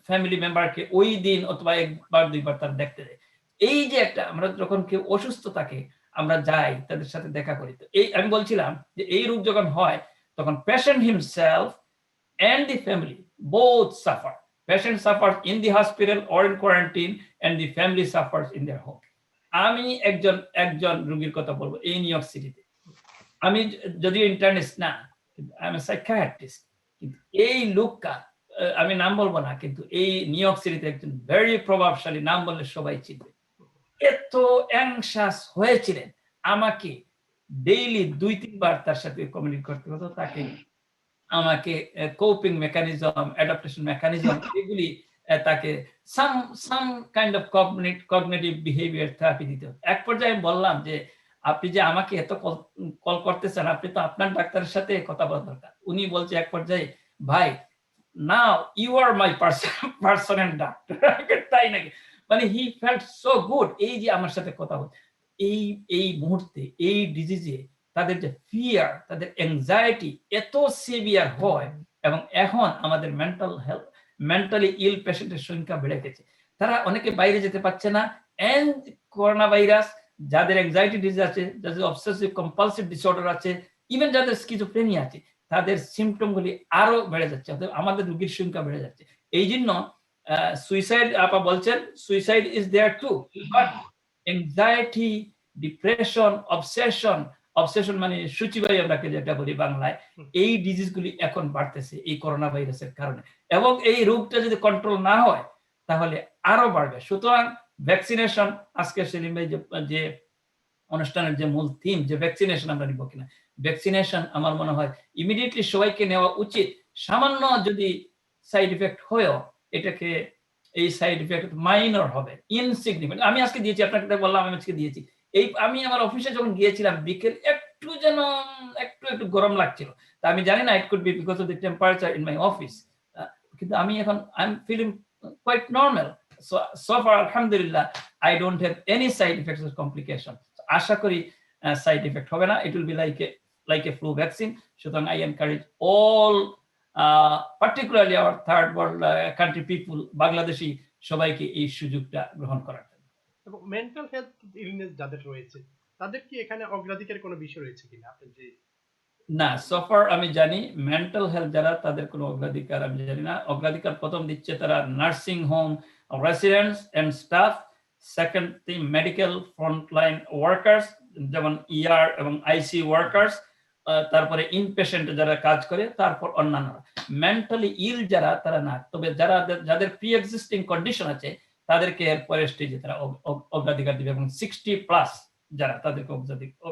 family member কে ওই দিন অথবা 1-2 বার তার দেখতে দেয়। এই যে একটা, আমরা যখন কেউ অসুস্থ থাকে আমরা যাই তাদের সাথে দেখা করি, তো এই আমি বলছিলাম যে এই রোগ যখন হয় তখন patient himself and the family both suffer. Patient suffers in the hospital or in quarantine and the family suffers in their home. আমি একজন রোগীর কথা বলবো এই নিউ ইয়র্ক সিটিতে। আমি যদিও ইন্টার্নিস্ট না, আই এম সাইকিয়াট্রিস্ট, কিন্তু এই লোকটা, আমি নাম বলবো না, কিন্তু এই নিউ ইয়র্ক সিটিতে একজন ভেরি প্রভাবশালী, নাম বললে সবাই চিনবে, এত অ্যাংশাস হয়েছিলেন। আমাকে ডেইলি 2-3 বার তার সাথে কমিউনিকেট করতে হতো, তাকে আমাকে কোপিং মেকানিজম, অ্যাডাপ্টেশন মেকানিজম, এগুলি তাকে some kind of cognitive behaviour therapy দিতে হতো। এক পর্যায়ে বললাম যে আপনি যে আমাকে এত কল করতেছেন, আপনি তো আপনার ডাক্তারের সাথে কথা বলা দরকার। উনি বলছে এক পর্যায়ে ভাই now you are my personal doctor, তাই নাকি, মানে হি ফেল্ট সো গুড। এই যে আমার সাথে কথা হচ্ছে এই মুহূর্তে এই ডিজিজে তাদের যে ফিয়ার, তাদের অ্যাংজাইটি এত সিভিয়ার হয়, এবং এখন আমাদের মেন্টালি ইল পেশেন্টের সংখ্যা বেড়ে গেছে। তারা অনেকে বাইরে যেতে পারছে না, এন্ড করোনা ভাইরাস যাদের অ্যাংজাইটি ডিজিজ আছে, যাদের অবসেসিভ কম্পালসিভ ডিসঅর্ডার আছে, ইভেন যাদের স্কিজোফ্রেনিয়া আছে, তাদের সিমটম গুলি আরো বেড়ে যাচ্ছে, আমাদের রোগীর সংখ্যা বেড়ে যাচ্ছে। এই জন্য সুইসাইড, আপা বলছেন suicide is there too, but anxiety, depression, obsession মানে সূচিবাই আমরা যেটা বলি বাংলায়, এই ডিজিজ গুলি এখন বাড়তেছে এই করোনা ভাইরাসের কারণে, এবং এই রোগটা যদি কন্ট্রোল না হয় তাহলে আরো বাড়বে। সুতরাং ভ্যাকসিনেশন, আজকে সেলিম ভাই যে অনুষ্ঠানের যে মূল থিম, যে ভ্যাকসিনেশন আমরা নিব কিনা, ভ্যাকসিনেশন আমার মনে হয় ইমিডিয়েটলি সবাইকে নেওয়া উচিত। সামান্য যদি সাইড ইফেক্ট হয়েও এটাকে, এই সাইড ইফেক্ট মাইনর হবে, ইনসিগনিফিকেন্ট। আমি আজকে দিয়েছি, আপনাকে বললাম আমি আজকে দিয়েছি, আমি আমার অফিসে যখন গিয়েছিলাম বিকেল একটু যেন একটু গরম লাগছিল, তা আমি জানি না, it could be because of the temperature in my office, কিন্তু আমি এখন I am feeling quite normal. so far alhamdulillah I don't have any side effects or complications. আশা করি সাইড ইফেক্ট হবে না, it will be like a flu vaccine. সুতরাং I encourage all particularly our third world country people, Bangladeshi সবাইকে এই সুযোগটা গ্রহণ করার জন্য। এবং মেন্টাল হেলথ ইলনেস যাদের রয়েছে তাদের কি এখানে অগ্রাধিকার কোনো বিষয় রয়েছে কিনা আপনি যে? না, সফার আমি জানি মেন্টাল হেলথ যারা, তাদের কোনো অগ্রাধিকার আমি জানি না। অগ্রাধিকার প্রথম দিচ্ছে তারা nursing home residents and staff, second thing medical frontline workers যেমন ইআর এবং আইসি ওয়ার্কার্স, তারপরে ইনপেশেন্ট যারা কাজ করে, তারপর অন্যান্য। মেন্টালি ইল যারা, তারা না, তবে যাদের প্রি এক্সিস্টিং কন্ডিশন আছে তাদেরকে এরপরে স্টেজে তারা অগ্রাধিকার দিবে, এবং 60+ যারা, তাদেরকে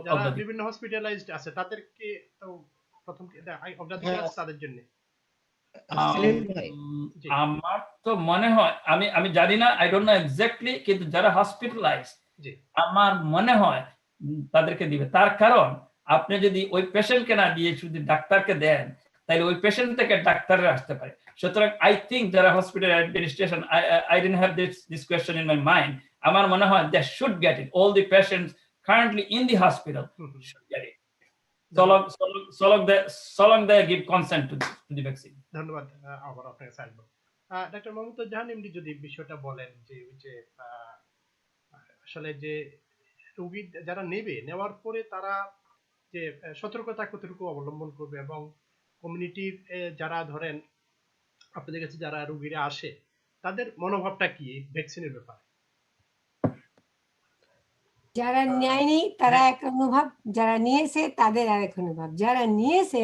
যারা বিভিন্ন হসপিটালাইজড আছে তাদেরকে তো প্রথম অগ্রাধিকার আছে তাদের জন্য। আমার তো মনে হয়, আমি জানি না, আই ডোন্ট নো এক্স্যাক্টলি, কিন্তু যারা হসপিটালাইজ আমার মনে হয় তাদেরকে দিবে। তার কারণ আপনি যদি ওই পেশেন্টকে না দিয়ে শুধু ডাক্তারকে দেন, তাহলে ওই পেশেন্ট থেকে ডাক্তাররা আসতে পারে। সুতরাং আই থিঙ্ক যারা hospital administration, I didn't have this question in my mind, আমার মনে হয় they should get it, all the patients currently in the hospital should get it, so long they give consent to the vaccine. ধন্যবাদ আবার আপনাকে side. Doctor Mumtaz Jahan MD যদি বিষয়টা বলেন যে ওই যে আসলে যে রোগী যারা নেওয়ার পরে তারা যে সতর্কতা কতটুকু অবলম্বন করবে, এবং কমিউনিটির যারা ধরেন আপনাদের কাছে যারা রোগীরা আসে তাদের মনোভাবটা কি ভ্যাকসিনের ব্যাপারে? যারা নেয়নি তারা এক অনুভব, যারা নিয়েছে তাদের আরেক অনুভব। যারা নিয়েছে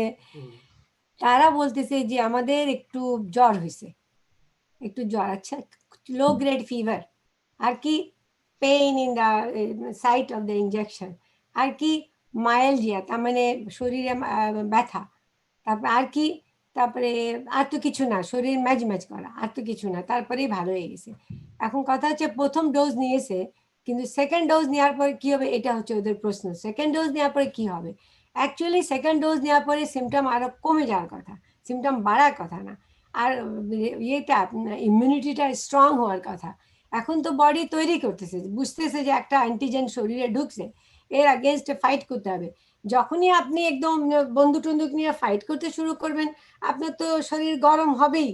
তারা বলতেছে যে আমাদের একটু জ্বর হয়েছে, একটু জ্বর, আচ্ছা লো গ্রেড ফিভার, আর কি pain in the site of the injection, আর কি মাইল্ডিয়া, তার মানে শরীরে ব্যথা, তারপর আর কি, তারপরে আর তো কিছু না, শরীর ম্যাজ করা, আর তো কিছু না, তারপরেই ভালো হয়ে গেছে। এখন কথা হচ্ছে প্রথম ডোজ নিয়েছে, কিন্তু সেকেন্ড ডোজ নেওয়ার পরে কি হবে, এটা হচ্ছে ওদের প্রশ্ন। সেকেন্ড ডোজ নেওয়ার পরে কি হবে? অ্যাকচুয়ালি সেকেন্ড ডোজ নেওয়ার পরে সিমটম আরো কমে যাওয়ার কথা, সিমটম বাড়ার কথা না, আর ইয়েটা ইমিউনিটিটা স্ট্রং হওয়ার কথা। এখন তো বডি তৈরি করতেছে, বুঝতেছে যে একটা অ্যান্টিজেন শরীরে ঢুকছে, এর আগেনস্টে ফাইট করতে হবে। যখনই আপনি একদম বন্দুক টন্দুক নিয়ে ফাইট করতে শুরু করবেন, আপনার তো শরীর গরম হবেই।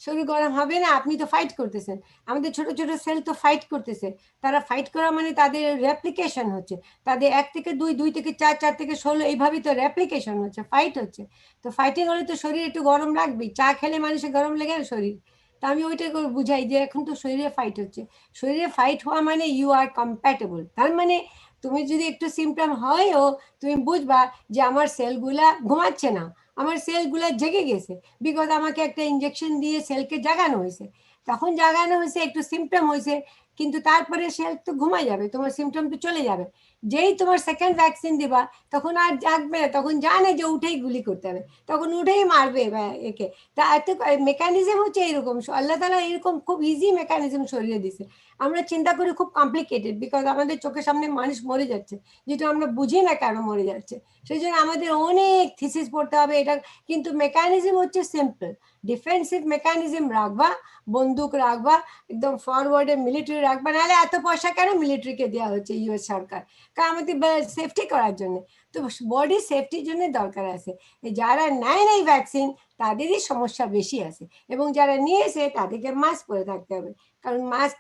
শরীর গরম হবে না, আপনি তো ফাইট করতেছেন। আমাদের ছোট ছোট সেল তো ফাইট করতেছে, তারা ফাইট করা মানে তাদের রেপ্লিকেশন হচ্ছে, তাদের 1 থেকে 2, 2 থেকে 4, 4 থেকে 16, এইভাবেই তো রেপ্লিকেশন হচ্ছে, ফাইট হচ্ছে। তো ফাইটিং হলে তো শরীর একটু গরম লাগবেই, চা খেলে মানুষের গরম লেগে না শরীর। তো আমি ওইটা বুঝাই যে এখন তো শরীরে ফাইট হচ্ছে, শরীরে ফাইট হওয়া মানে ইউ আর কম্প্যাটেবল। তার মানে তুমি যদি একটু সিমটম হয়ও, তুমি বুঝবা যে আমার সেলগুলা ঘুমাচ্ছে না, আমার সেলগুলা জেগে গেছে, বিকজ আমাকে একটা ইনজেকশন দিয়ে সেলকে জাগানো হয়েছে। তখন জাগানো হয়েছে, একটু সিমটম হয়েছে, কিন্তু তারপরে সেল তো ঘুমাই যাবে, তোমার সিমটম তো চলে যাবে। যেই তোমার সেকেন্ড ভ্যাকসিন দিবা তখন আর জাগবে না, তখন জানে যে উঠেই গুলি করতে হবে, তখন উঠেই মারবে একে। তা এত মেকানিজম হচ্ছে এরকম, আল্লাহ তাআলা এরকম খুব ইজি মেকানিজম সরিয়ে দিছে। আমরা চিন্তা করি খুব কমপ্লিকেটেড, বিকজ আমাদের চোখের সামনে মানুষ মরে যাচ্ছে, যেটা আমরা বুঝি না কেন মরে যাচ্ছে, সেই জন্য আমাদের অনেক থিসিস পড়তে হবে এটা। কিন্তু মেকানিজম হচ্ছে সিম্পল, ডিফেন্সিভ মেকানিজম রাখবা, বন্দুক রাখবা, একদম ফরওয়ার্ডে মিলিটারি রাখবা, নাহলে এত পয়সা কেন মিলিটারিকে দেওয়া হচ্ছে ইউএস সরকার, কারণ আমাদের সেফটি করার জন্য। তো বডি সেফটির জন্য দরকার আছে। যারা নেয় নাই ভ্যাকসিন তাদেরই সমস্যা বেশি আছে, এবং যারা নিয়েছে তাদেরকে মাস্ক পরে থাকতে হবে, কারণ মাস্ক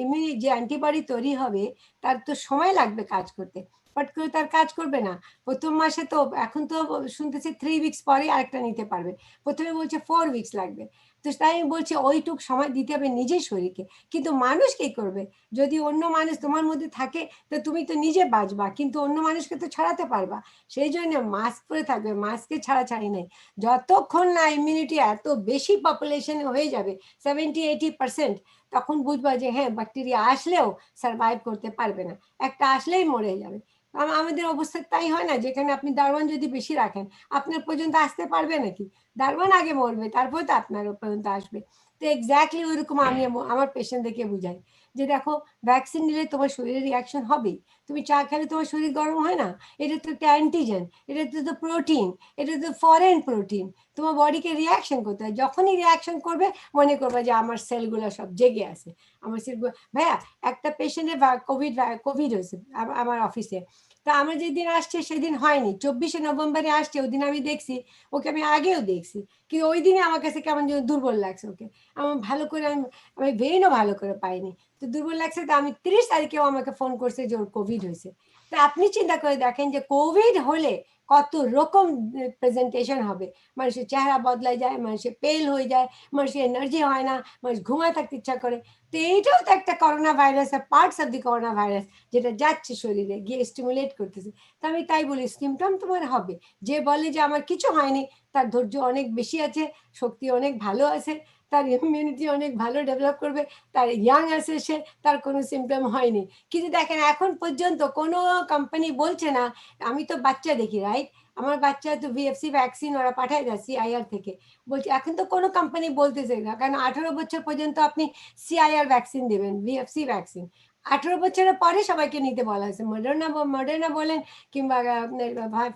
ইমিউনি যে অ্যান্টিবডি তৈরি হবে তার তো সময় লাগবে কাজ করতে, পট করে তার কাজ করবে না প্রথম মাসে। তো এখন তো শুনতেছি 3 উইকস পরে আরেকটা নিতে পারবে, প্রথমে বলছে 4 উইকস লাগবে। তো তাই আমি বলছি ওইটুক সময় দিতে হবে নিজের শরীরকে। কিন্তু মানুষ কি করবে, যদি অন্য মানুষ তোমার মধ্যে থাকে তো তুমি তো নিজে বাঁচবা, কিন্তু অন্য মানুষকে তো ছড়াতে পারবা। সেই জন্য মাস্ক পরে থাকবে, মাস্কে ছাড়াছাড়ি নেই। যতক্ষণ না ইমিউনিটি এত বেশি পপুলেশনে হয়ে যাবে 70-80%, তখন বুঝবা যে হ্যাঁ ব্যাকটেরিয়া আসলেও সার্ভাইভ করতে পারবে না, একটা আসলেই মরে যাবে। আমাদের অবস্থা তাই হয় না, যেখানে আপনি দারোয়ান যদি বেশি রাখেন আপনার পর্যন্ত আসতে পারবে নাকি, দারোয়ান আগে মরবে তারপর তো আপনার পর্যন্ত আসবে। তো এক্স্যাক্টলি ওইরকম আমি আমার পেশেন্টদেরকে বুঝাই যে দেখো ভ্যাকসিন নিলে তোমার শরীরে রিয়াকশন হবেই, তুমি চা খেলে তোমার শরীর গরম হয় না, এটা তো একটা অ্যান্টিজেন, এটা তো প্রোটিন, এটা তো ফরেন প্রোটিন, তোমার বডিকে রিয়াকশন করতে হয়, যখনই রিয়াকশন করবে মনে করবে যে আমার সেলগুলো সব জেগে আছে, আমার সেলগুলো। ভাইয়া একটা পেশেন্টের কোভিড হয়েছে আমার অফিসে, তা আমার যেদিন আসছে সেদিন হয়নি, 24শে নভেম্বরে আসছে, ওই দিন আমি দেখছি ওকে, আমি আগেও দেখছি, কিন্তু ওই দিনে আমার কাছে কেমন যেন দুর্বল লাগছে ওকে, আমার ভালো করে আমি ভেরিনও ভালো করে পাইনি, তো দুর্বল লাগছে। তো আমি 30 তারিখেও আমাকে ফোন করছে যে ওর কোভিড হয়েছে। তো আপনি চিন্তা করে দেখেন যে কোভিড হলে কত রকম প্রেজেন্টেশন হবে, মানুষের চেহারা বদলাই যায়, মানুষের পেল হয়ে যায়, মানুষের এনার্জি হয় না, মানুষ ঘুমায় থাকতে ইচ্ছা করে। তো এইটাও তো একটা corona virus, parts of the corona virus, যেটা যাচ্ছে শরীরে গিয়ে স্টিমুলেট করতেছে। তো আমি তাই বলি সিমটম তোমার হবে, যে বলে যে আমার কিছু হয়নি তার ধৈর্য অনেক বেশি আছে, শক্তি অনেক ভালো আছে, তার ইমিউনিটি অনেক ভালো ডেভেলপ করবে, তার ইয়াং আছে সে, তার কোনো সিমটম হয়নি। কিন্তু দেখেন এখন পর্যন্ত কোনো কোম্পানি বলছে না, আমি তো বাচ্চা দেখি রাইট, আমার বাচ্চা তো ভিএফসি ভ্যাকসিন ওরা পাঠায় যায় সিআইআর থেকে, বলছে এখন তো কোনো কোম্পানি বলতেছে না, কারণ 18 বছর পর্যন্ত আপনি সিআইআর ভ্যাকসিন দেবেন, ভিএফসি ভ্যাকসিন। 18 বছরের পরে সবাইকে নিতে বলা হয়েছে, মডার্না বলেন কিংবা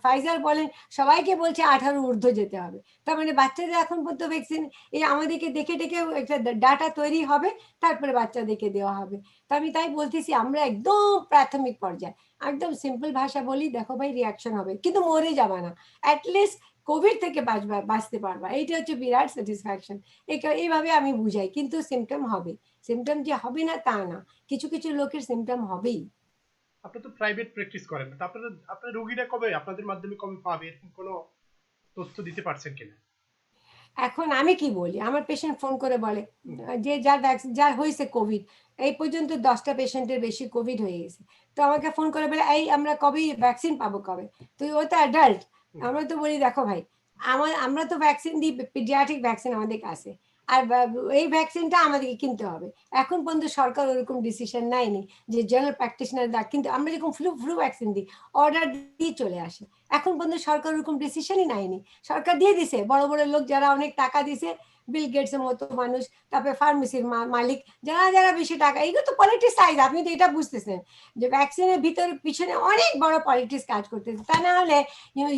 ফাইজার বলেন, সবাইকে বলছে 18 ঊর্ধ্ব যেতে হবে। তার মানে বাচ্চাদের এখন পর্যন্ত ভ্যাকসিন, এই আমাদেরকে দেখে দেখে একটা ডাটা তৈরি হবে, তারপরে বাচ্চাদেরকে দেওয়া হবে। তো আমি তাই বলতেছি আমরা একদম প্রাথমিক পর্যায়ে, একদম সিম্পল ভাষা বলি, দেখো ভাই রিয়াকশন হবে কিন্তু মরে যাবা না, অ্যাটলিস্ট কোভিড থেকে বাঁচতে পারবা, এইটা হচ্ছে বিরাট স্যাটিসফ্যাকশন। এইভাবে আমি বুঝাই, কিন্তু সিমটম হবে, সিমটম যে হবে না তা না, কিছু কিছু লোকের সিমটম হবেই। আপনি তো প্রাইভেট প্র্যাকটিস করেন, তা আপনার রোগীরা কবে আপনাদের মাধ্যমে কবে পাবে, এরকম কোনো তথ্য দিতে পারছেন কিনা? এখন আমি কি বলি, আমার পেশেন্ট ফোন করে বলে যে যার ভ্যাকসিন যার হয়েছে কোভিড, এই পর্যন্ত 10টা পেশেন্টের বেশি কোভিড হয়ে গেছে, তো আমাকে ফোন করে বলে এই আমরা কবে ভ্যাকসিন পাবো কবে, তো ও তো অ্যাডাল্ট। আমরা তো বলি দেখো ভাই, আমরা তো ভ্যাকসিন দিই, পিডিয়াট্রিক ভ্যাকসিন আমাদের কাছে, আর এই ভ্যাকসিনটা আমাদেরকে কিনতে হবে। এখন পর্যন্ত সরকার ওরকম ডিসিশন নেয়নি যে জেনারেল প্র্যাকটিশনার দা, কিন্তু আমরা যখন ফ্লু ভ্যাকসিন দিই অর্ডার দিয়ে চলে আসে, এখন পর্যন্ত সরকার ওরকম ডিসিশনই নেয়নি। সরকার দিয়ে দিছে, বড় বড় লোক যারা অনেক টাকা দিছে, বিল গেটসের মতো মানুষ, তারপরে ফার্মেসির মালিক, যারা যারা বেশি টাকা, এগুলো তো পলিটিসাইজ, আপনি তো এটা বুঝতেছেন যে ভ্যাকসিনের ভিতর পিছনে অনেক বড় পলিটিক্স কাজ করতেছে। তা না হলে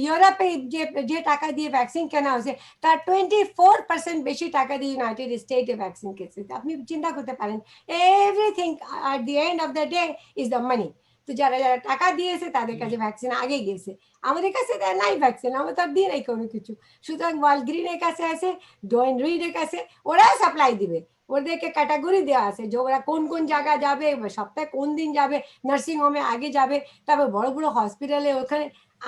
ইউরোপে যে যে টাকা দিয়ে ভ্যাকসিন কেনা হয়েছে তার 24% বেশি টাকা দিয়ে ইউনাইটেড স্টেটে ভ্যাকসিন কিনছে। আপনি চিন্তা করতে পারেন, everything at the end of the day is the money. তো যারা যারা টাকা দিয়েছে তাদের কাছে ভ্যাকসিন আগে গেছে, আমাদের কাছে নাই ভ্যাকসিন, আমরা তো আর দিয়ে নাই কোনো কিছু। সুতরাং ওয়ালগ্রিনের কাছে আছে, ডয়েন রিডের কাছে, ওরা সাপ্লাই দিবে, ওদেরকে ক্যাটাগরি দেওয়া আছে যে ওরা কোন কোন জায়গা যাবে, সপ্তাহে কোন দিন যাবে, নার্সিং হোমে আগে যাবে, তারপর বড় বড় হসপিটালে ওখানে।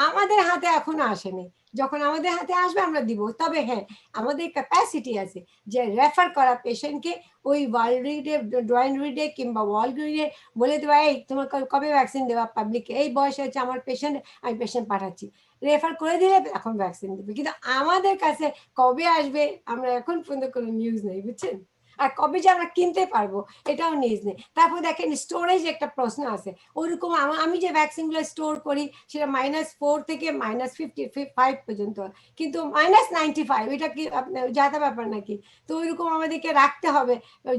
আমাদের হাতে এখনো আসেনি, যখন আমাদের হাতে আসবে আমরা দিব। তবে হ্যাঁ, আমাদের ক্যাপাসিটি আছে যে রেফার করা পেশেন্টকে ওই ওয়ালগ্রিনে, ডয়েন রিডে কিংবা ওয়ালগ্রিনে বলে দেওয়া এই তোমার কবে ভ্যাকসিন দেওয়া পাবলিককে, এই বয়সে হচ্ছে আমার পেশেন্ট, আমি পেশেন্ট পাঠাচ্ছি, রেফার করে দিলে এখন ভ্যাকসিন দেবে। কিন্তু আমাদের কাছে কবে আসবে আমরা এখন পর্যন্ত কোনো নিউজ নেই, বুঝছেন। আর কবে যে আমরা কিনতে পারবো এটাও নিউজ নেই। তারপর দেখেন স্টোরেজ একটা প্রশ্ন আছে, ওইরকম আমি যে ভ্যাকসিনগুলো স্টোর করি সেটা -4 থেকে -55 পর্যন্ত, কিন্তু -95 এটা কি আপনার জায়গা ব্যাপার নাকি? তো ওইরকম আমাদেরকে রাখতে হবে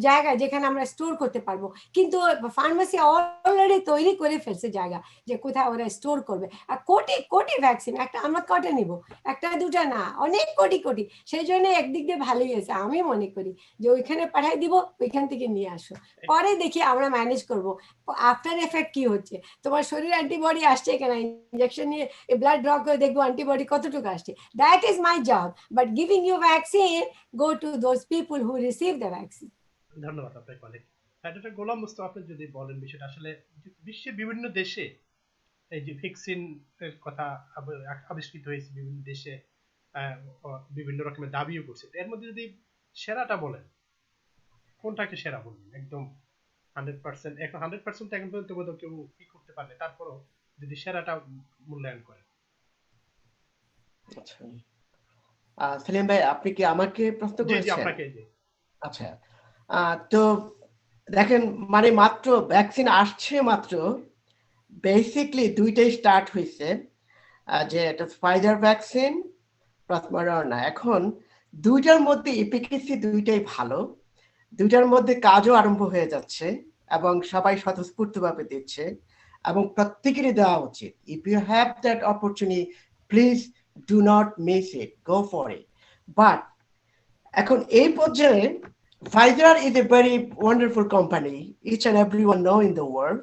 জায়গা যেখানে আমরা স্টোর করতে পারবো, কিন্তু ফার্মেসি অলরেডি তৈরি করে ফেলছে জায়গা যে কোথায় ওরা স্টোর করবে। আর কোটি কোটি ভ্যাকসিন, একটা আমরা কটা নিব, একটা দুটা না, অনেক কোটি কোটি। সেই জন্য একদিক দিয়ে ভালোই আছে আমি মনে করি যে ওইখানে পাঠাই দিব, ওইখান থেকে নিয়ে আসো, পরে দেখি আমরা ম্যানেজ করব আফটার এফেক্ট কি হচ্ছে। তোমার শরীরে অ্যান্টিবডি আসছে কিনা, ইনজেকশন নিয়ে ব্লাড ড্র করে দেখবো অ্যান্টিবডি কতটুকু আসছে, that is my job, but giving you vaccine go to those people who receive the vaccine. ধন্যবাদ আপনাকে অনেক। ডক্টর গোলাম মুস্তফা, আপনি যদি বলেন বিষয়টা আসলে বিশ্বের বিভিন্ন দেশে এই যে ভ্যাকসিন এর কথা আবিষ্কৃত হয়েছে বিভিন্ন দেশে, বিভিন্ন রকমের দাবিও করছে, এর মধ্যে যদি সেরাটা বলেন কোনটাকে সেরা বলবেন? একদম 100%, এখন 100% এখন পর্যন্ত বোধহয় কেউ কি করতে পারবে, তারপরও যদি সেরাটা মূল্যায়ন করেন। আচ্ছা, সেলিম ভাই আপনি কি আমাকে প্রশ্ন জি জি, করেছেন? আপনাকে। জি, আচ্ছা, তো দেখেন মানে মাত্র ভ্যাকসিন আসছে মাত্র, বেসিকলি দুইটাই স্টার্ট হয়েছে, যে এটা ফাইজার ভ্যাকসিন প্লাস মডার্না। এখন দুইটার মধ্যে এফিকেসি দুইটাই ভালো, দুইটার মধ্যে কাজও আরম্ভ হয়ে যাচ্ছে এবং সবাই স্বতঃস্ফূর্তভাবে দিচ্ছে এবং প্রত্যেকেরই দেওয়া উচিত। If you have that opportunity, please do not miss it, go for it. But এখন এই পর্যায়ে Pfizer is a very wonderful company, each and everyone know in the world,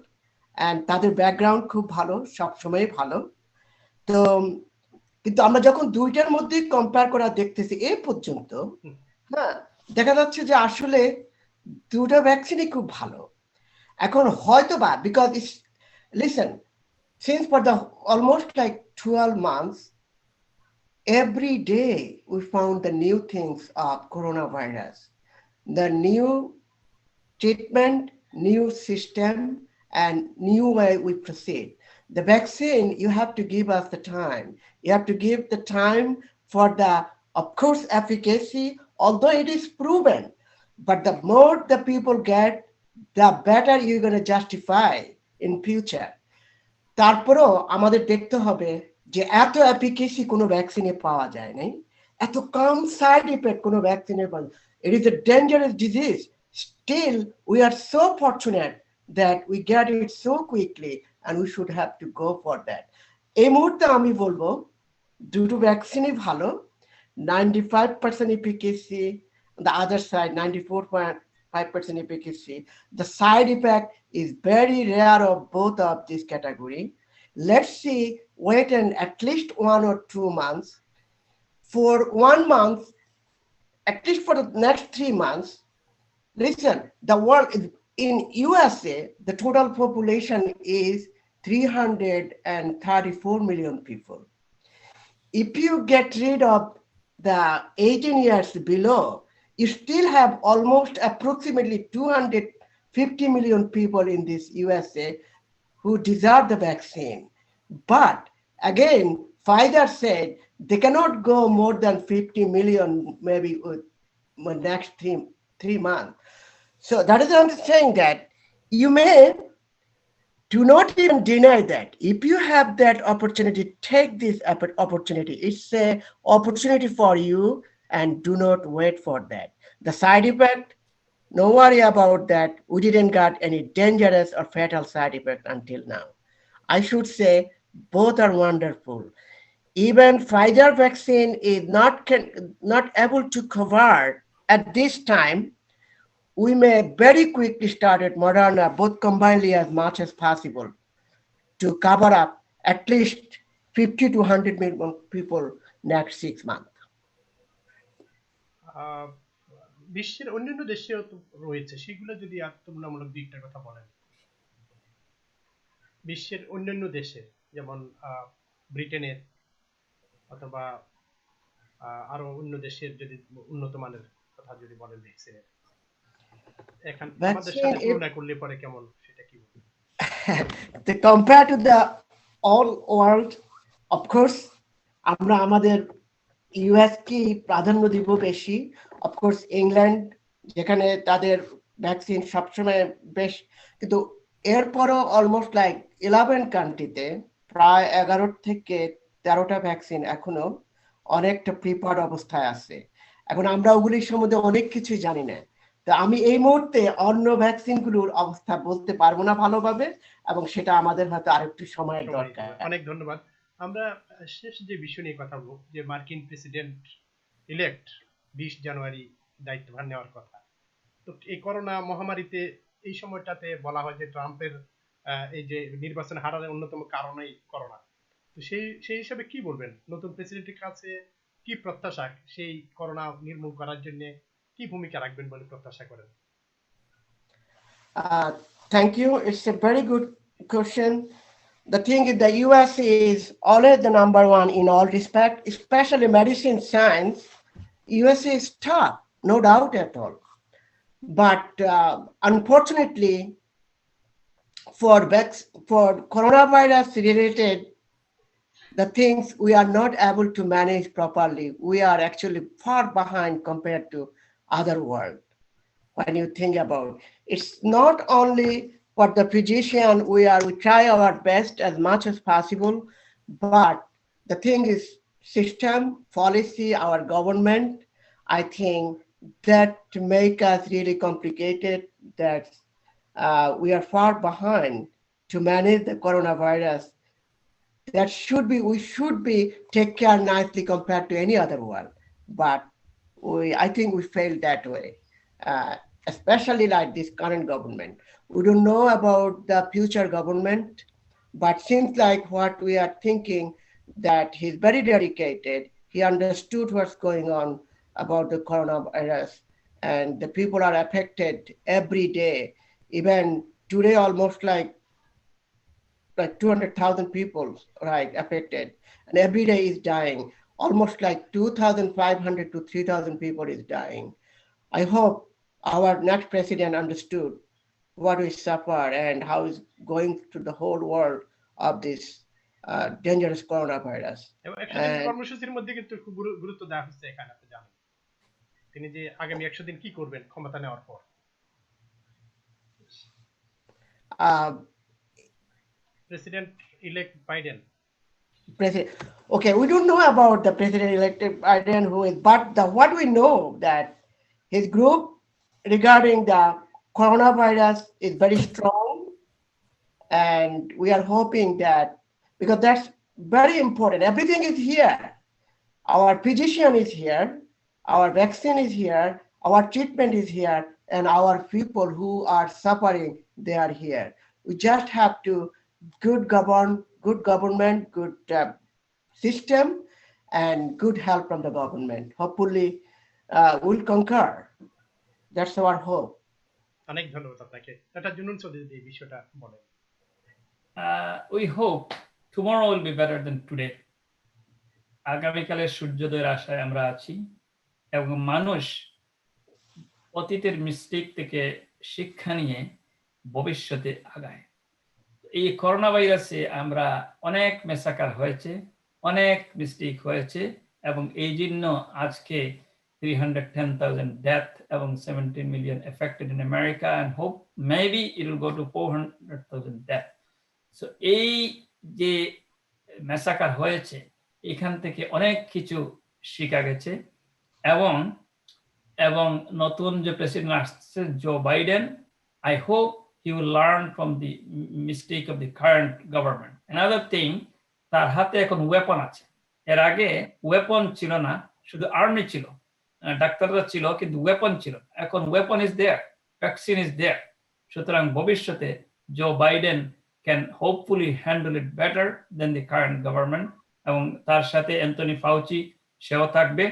and তাদের ব্যাকগ্রাউন্ড খুব ভালো, সবসময় ভালো। তো কিন্তু আমরা যখন দুইটার মধ্যে কম্পেয়ার করা দেখতেছি এ পর্যন্ত, হ্যাঁ, দেখা যাচ্ছে যে আসলে দুটো ভ্যাকসিনই খুব ভালো। এখন হয়তো বা because it's, listen, since for the almost like 12 months, every day we found the new things of coronavirus, the new treatment, new system, and new way we proceed. The vaccine, you have to give us the time. You have to give the time for the, of course, efficacy, although it is proven. But the more the people get, the better you're going to justify in future. তারপরেও আমাদের দেখতে হবে যে এত efficacy কোনো ভ্যাকসিনে পাওয়া যায় নাই, এত কম সাইড ইফেক্ট কোনো ভ্যাকসিনে পাওয়া যায়। It is a dangerous disease. Still, we are so fortunate that we get it so quickly, and we should have to go for that. এই মুহূর্তে আমি বলবো দুটো ভ্যাকসিনই ভালো, 95% efficacy, on the other side 94.5% efficacy. The side effect is very rare of both of this category. Let's see, wait and at least 1 or 2 months. For 1 month, at least for the next 3 months, listen, the world is, in USA, the total population is 334 million people. If you get rid of the 18 years below, you still have almost approximately 250 million people in this USA who deserve the vaccine. But again, Pfizer said they cannot go more than 50 million maybe with the next three months. So that is I'm saying that you may do not even deny that. If you have that opportunity, take this opportunity. It's an opportunity for you, and do not wait for that. The side effect, no worry about that. We didn't got any dangerous or fatal side effect until now. I should say both are wonderful. Even Pfizer vaccine is not able to cover at this time. We may very quickly start at Moderna, both combinedly as much as possible, to cover up at least 50 to 100 million people next 6 months. বিশ্বের অন্যান্য দেশেও তো রয়েছে, সেগুলো যদি তুলনামূলক দিকটার কথা বলেন। বিশ্বের অন্যান্য দেশে যেমন ব্রিটেনের অথবা আরো অন্য দেশের যদি উন্নত মানের কথা যদি বলেন ভ্যাকসিনের, এখন আমাদের সাথে তুলনা করলে পরে কেমন সেটা কি বলবেন? Compared to the all world, of course, আমরা আমাদের ইউএস কি প্রাধান্য দিব বেশি। Of course, England, যেখানে তাদের ভ্যাকসিন সবসময় বেশ, কিন্তু এরপরও অলমোস্ট লাইক 11 কান্ট্রিতে প্রায় 11 থেকে 13টা ভ্যাকসিন এখনো অনেকটা প্রিপার্ড অবস্থায় আছে। এখন আমরা ওগুলির সম্বন্ধে অনেক কিছুই জানি না, তো আমি এই মুহূর্তে অন্য ভ্যাকসিনগুলোর অবস্থা বলতে পারবো না ভালোভাবে, এবং সেটা আমাদের হয়তো আরেকটু সময়ের দরকার। অনেক ধন্যবাদ। আমরা শেষ যে বিষয় নিয়ে কথা বলবো, যে মার্কিন প্রেসিডেন্ট ইলেক্ট 20 জানুয়ারি দায়িত্বভার নেওয়ার কথা। তো এই করোনা মহামারীতে এই সময়টাতে বলা হয় যে ট্রাম্পের এই যে নির্বাচন হারার অন্যতম কারণই করোনা। তো সেই হিসাবে কি বলবেন, নতুন প্রেসিডেন্টের কাছে কি প্রত্যাশা, সেই করোনা নির্মূল করার জন্য কি ভূমিকা রাখবেন বলে প্রত্যাশা করেন? Thank you. It's a very good question. The thing is, the US is always the number one in all respect, especially medicine science. USA is top, no doubt at all. But unfortunately, for coronavirus related, the things we are not able to manage properly. We are actually far behind compared to other world. When you think about it, it's not only for the physician, we try our best as much as possible, but the thing is system, policy, our government, I think that make us really complicated, that we are far behind to manage the coronavirus. That we should be take care nicely compared to any other one, but I think we failed that way. Especially like this current government. We don't know about the future government, but seems like what we are thinking, that he's very dedicated. He understood what's going on about the coronavirus, and the people are affected every day. Even today, almost like 200,000 people, right, affected, and every day is dying. Almost like 2,500 to 3,000 people is dying. I hope our next president understood what we suffer and how it's going to the whole world of this dangerous coronavirus. এবং 100 দিনের কর্মসূচির মধ্যে কিন্তু খুব গুরুত্ব দেওয়া হচ্ছে এখানে, আপনি জানেন তিনি যে আগামী 100 দিন কি করবেন ক্ষমতা নেওয়ার পর। President elect Biden. Okay, we don't know about the president elected Biden who is, but what we know that his group regarding the coronavirus is very strong, and we are hoping that, because that's very important. Everything is here. Our physician is here, our vaccine is here, our treatment is here, and our people who are suffering, they are here. We just have to good government, good system, and good help from the government. Hopefully, we'll conquer. That's our hope. অনেক ধন্যবাদ আপনাকে। এটা জুনুন চৌধুরী এই বিষয়টা বলেন। We hope tomorrow will be better than today. আগামীকালের সূর্যোদয়ের আশায় আমরা আছি, এবং মানুষ অতীতের মিস্টেক থেকে শিক্ষা নিয়ে ভবিষ্যতে আগায়। এই করোনা ভাইরাসে আমরা অনেক মেসাকার হয়েছে, অনেক মিস্টেক হয়েছে, এবং এই জন্য আজকে 310,000 death এবং 17 million affected in America, and hope maybe it will go to 400,000 death. So এই যে মেসাকার হয়েছে, এখান থেকে অনেক কিছু শিখা গেছে, এবং নতুন যে প্রেসিডেন্ট আসছে Joe Biden, I hope he will learn from the mistake of the current government. Another thing, তার হাতে এখন ওয়েপন আছে। এর আগে ওয়েপন ছিল না, শুধু আর্মি ছিল, ডাক্তাররা ছিল, কিন্তু ওয়েপন ছিল। এখন weapon is there, vaccine is there. সুতরাং ভবিষ্যতে Joe Biden can hopefully handle it better than the current government, এবং তার সাথে অ্যান্থনি ফাউচি, সেও থাকবে,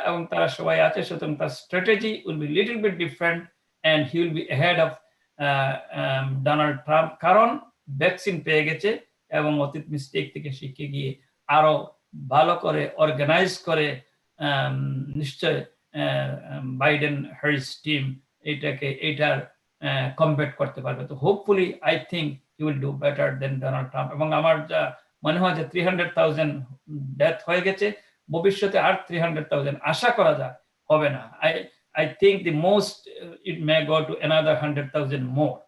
এবং তারা সবাই আছে। সুতরাং তার strategy will be little bit different, and he will be ahead of Donald Trump, কারণ ভ্যাকসিন পেয়ে গেছে এবং অতীত মিস্টেক থেকে শিখে গিয়ে আরো ভালো করে অর্গানাইজ করে নিশ্চয় বাইডেন হ্যারিস টিম এটার কম্পিট করতে পারবে। তো hopefully I think he will do better then Donald Trump. এবং আমার যা মনে হয় যে 300,000 ডেথ হয়ে গেছে, ভবিষ্যতে আর 300,000 আশা করা যায় হবে না। I think the most it may go to another 100,000 more.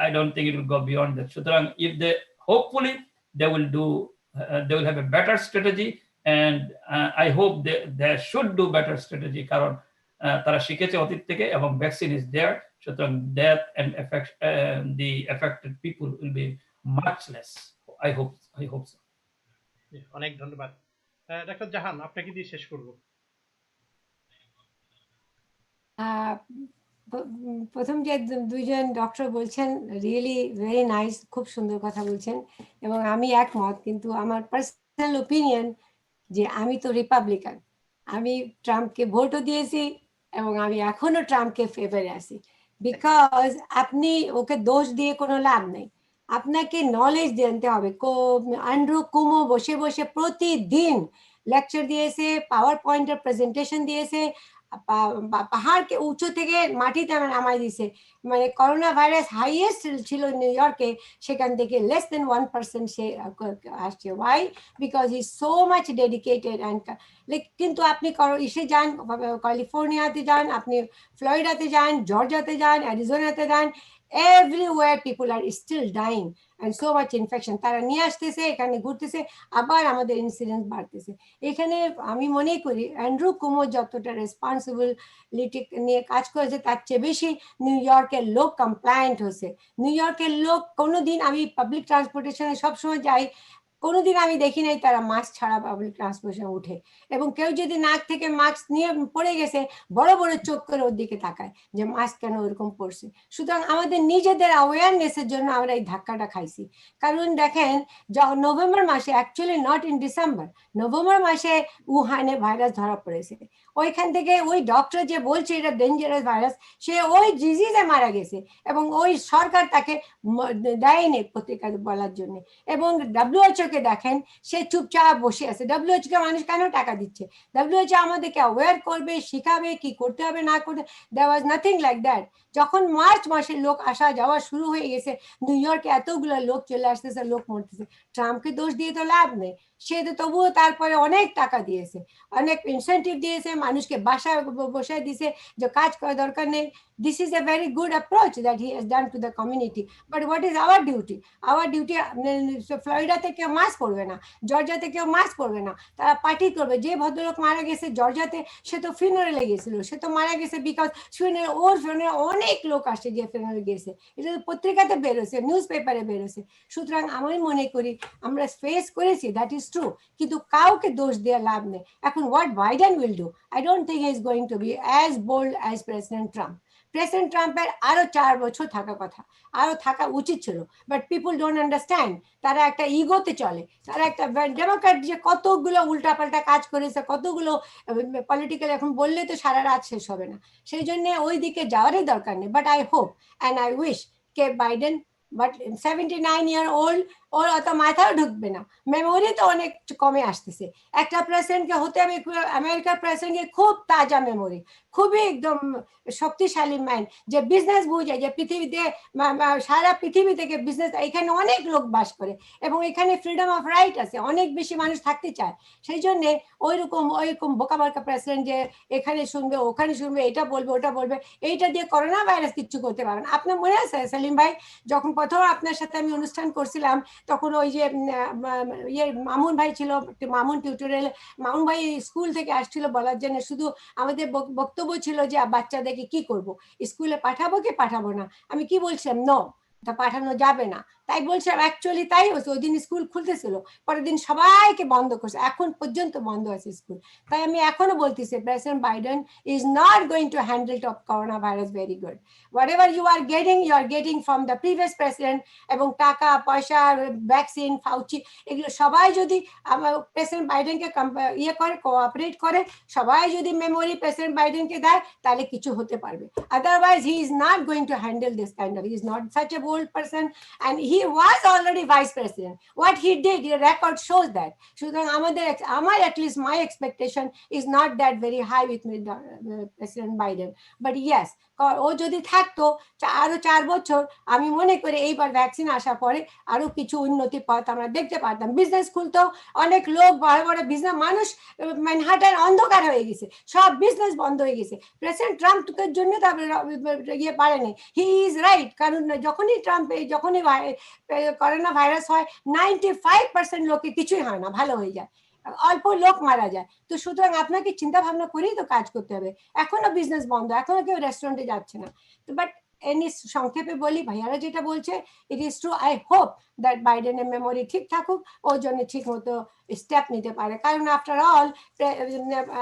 I don't think it will go beyond that. সুতরাং if they hopefully they will do they will have a better strategy, and I hope they should do better strategy কারণ তারা শিখেছে অতীত থেকে এবং vaccine is there. সুতরাং death and the affected people will be much less. I hope so. অনেক ধন্যবাদ। Doctor জাহান, আপনাকে দিয়ে শেষ করব। প্রথম যে দুইজন ডক্টর বলছেন রিয়েলি ভেরি নাইস, খুব সুন্দর কথা বলছেন এবং আমি একমত। কিন্তু আমার পার্সোনাল ওপিনিয়ন যে আমি তো রিপাবলিকান, আমি ট্রাম্পকে ভোটও দিয়েছি এবং আমি এখনো ট্রাম্পকে ফেভারে আছি। বিকজ আপনি ওকে দোষ দিয়ে কোনো লাভ নেই, আপনাকে নলেজ জানতে হবে। অ্যান্ড্রু কুমো বসে বসে প্রতিদিন লেকচার দিয়েছে, পাওয়ার পয়েন্টের প্রেজেন্টেশন দিয়েছে, পাহাড়কে উঁচু থেকে মাটিতে নামাই দিছে। মানে করোনা ভাইরাস হাইয়েস্ট ছিল নিউ ইয়র্কে, সেখান থেকে less than 1% সে আসছে। Why? Because he so much dedicated and কিন্তু আপনি এসে যান, ক্যালিফোর্নিয়াতে যান, আপনি ফ্লোরিডাতে যান, জর্জিয়াতে যান, অ্যারিজোনাতে যান, everywhere people are still dying and so much infection। তারা নিয়ে আসতেছে, এখানে ঘুরতেছে, আবার আমাদের ইনসিডেন্স বাড়তেছে। এখানে আমি মনে করি অ্যান্ড্রু কুমো যতটা রেসপন্সিবিলিটি নিয়ে কাজ করেছে তার চেয়ে বেশি নিউ ইয়র্কের লোক কমপ্লায়েন্ট হয়েছে। নিউ ইয়র্কের লোক কোনোদিন, আমি পাবলিক ট্রান্সপোর্টেশনে সবসময় যাই, কোনোদিন আমি দেখি নাই তারা মাস্ক ছাড়া পাবলিক ট্রান্সপোর্টেশন উঠে। এবং কেউ যদি নাক থেকে মাস্ক নিয়ে পড়ে গেছে, বড় বড় চোখ করে ওর দিকে তাকায় যে মাস্ক কেন ওরকম পড়ছে। সুতরাং আমাদের নিজেদের অ্যাওয়ারনেসের জন্য আমরা এই ধাক্কাটা খাইছি। কারণ দেখেন, নভেম্বর মাসে, actually not in December, November মাসে উহানে ভাইরাস ধরা পড়েছে। ওইখান থেকে ওই ডক্টর যে বলছে এটা ডেঞ্জারাস ভাইরাস, সে ওই ডিজিজে মারা গেছে এবং ওই সরকার তাকে দেয়নি পত্রিকা বলার জন্য। এবং WHO কে দেখেন, সে চুপচাপ বসে আছে। WHO কে মানুষ কেন টাকা দিচ্ছে? WHO আমাদেরকে অ্যাওয়্যার করবে, শিখাবে কি করতে হবে না করতে। দেয়ার ওয়াজ নাথিং লাইক দ্যাট। যখন মার্চ মাসে লোক আসা যাওয়া শুরু হয়ে গেছে, নিউ ইয়র্কে এতগুলো লোক চলে আসতেছে, লোক মরতেছে, ট্রাম্পকে দোষ দিয়ে তো লাভ নেই। সে তো তবুও তারপরে অনেক টাকা দিয়েছে, অনেক ইনসেন্টিভ দিয়েছে, মানুষকে বাসায় বসায় দিয়েছে যে কাজ করার দরকার নেই। This is a very good approach that he has done to the community. But what is our duty? Our duty, ফ্লোরিডাতে কেউ মাস্ক পরবে না, জর্জিয়াতে কেউ মাস্ক পরবে না, তারা পার্টি করবে। যে ভদ্রলোক মারা গেছে জর্জিয়াতে, সে তো ফিনারেলে গেছিল, সে তো মারা গেছে বিকজ ওর ফিনারে অনেক লোক আসে যে ফিনারে গেছে, এটা পত্রিকাতে বেরোছে, নিউজ পেপারে বেরোছে। সুতরাং আমি মনে করি আমরা ফেস করেছি, দ্যাট ইজ ট্রু, কিন্তু কাউকে দোষ দেওয়া লাভ নেই। এখন what Biden will do, I don't think he is going to be as bold as president Trump. President ট্রাম্পের আরো 4 বছর থাকা কথা, আরো থাকা উচিত ছিল, বাট পিপুল ডোন্ট আন্ডারস্ট্যান্ড। তারা একটা ইগোতে চলে, তারা একটা ডেমোক্র্যাট যে কতগুলো উল্টাপাল্টা কাজ করেছে, কতগুলো পলিটিক্যাল, এখন বললে তো সারা রাত শেষ হবে না। সেই জন্য ওই দিকে যাওয়ারই দরকার নেই। But I hope and I wish কে বাইডেন, বাট 79 ইয়ার ওল্ড, ওর অত মাথাও ঢুকবে না, মেমোরি তো অনেক কমে আসতেছে। একটা প্রেসিডেন্টকে হতে হবে, আমেরিকার প্রেসিডেন্টকে খুব তাজা মেমোরি, খুবই একদম শক্তিশালী ম্যান, যে বিজনেস বুঝে, যে পৃথিবীতে সারা পৃথিবী থেকে বিজনেস, এখানে অনেক লোক বাস করে এবং এখানে ফ্রিডম অফ রাইট আছে, অনেক বেশি মানুষ থাকতে চায়। সেই জন্যে ওইরকম বোকা বোকা প্রেসিডেন্ট যে এখানে শুনবে ওখানে শুনবে, এটা বলবে ওটা বলবে, এইটা দিয়ে করোনা ভাইরাস কিচ্ছু করতে পারবে না। আপনার মনে আছে সেলিম ভাই, যখন প্রথম আপনার সাথে আমি অনুষ্ঠান করছিলাম, তখন ওই যে মামুন ভাই ছিল, মামুন টিউটোরিয়াল, মামুন ভাই স্কুল থেকে আসছিল বলার জন্য, শুধু আমাদের বক্তব্য ছিল যে বাচ্চাদেরকে কি করব, স্কুলে পাঠাবো কি পাঠাবো না। আমি কি বলছিলাম, নো, তা পাঠানো যাবে না। তাই বলছিলাম, অ্যাকচুয়ালি তাই হচ্ছে, ওই দিন স্কুল খুলতেছিল, পরের দিন সবাইকে বন্ধ করছে, এখন পর্যন্ত বন্ধ আছে স্কুল। তাই আমি এখনো বলতেছি, president Biden is not going to handle the coronavirus very good. Whatever you are getting from the previous president, এবং টাকা পয়সা, ভ্যাকসিন, ফাউচি, এগুলো সবাই যদি প্রেসিডেন্ট বাইডেনকে ইয়ে করে, কোঅপারেট করে, সবাই যদি মেমোরি প্রেসিডেন্ট বাইডেনকে দেয়, তাহলে কিছু হতে পারবে। Otherwise he is not going to handle this kind of, he is not such a old person, and he was already vice president. What he did, the record shows that. সুতরাং আমার at least my expectation is not that very high with President Biden. But yes, ও যদি থাকতো আরো 4 বছর, আমি মনে করি এইবার ভ্যাকসিন আসার পরে আরো কিছু উন্নতি পথ আমরা দেখতে পারতাম। বিজনেস খুলতো, অনেক লোক বড় বড় বিজনেস, মানুষ ম্যানহাটন অন্ধকার হয়ে গেছে, সব বিজনেস বন্ধ হয়ে গেছে। প্রেসিডেন্ট ট্রাম্পের জন্য ইয়ে পারেনি। হি ইজ রাইট, কারণ যখনই করোনা ভাইরাস হয় 95% লোকে কিছুই হয় না, ভালো হয়ে যায়, অল্প লোক মারা যায়। তো সুতরাং আপনাকে চিন্তা ভাবনা করেই তো কাজ করতে হবে। এখনো বিজনেস বন্ধ, এখনো কেউ রেস্টুরেন্টে যাচ্ছে না। বাট এনি সংক্ষেপে বলি, ভাইয়ারা যেটা বলছে it is true. I hope that বাইডেনের মেমোরি ঠিক থাকুক, ওর জন্য ঠিক মতো স্টেপ নিতে পারে। কারণ আফটার অল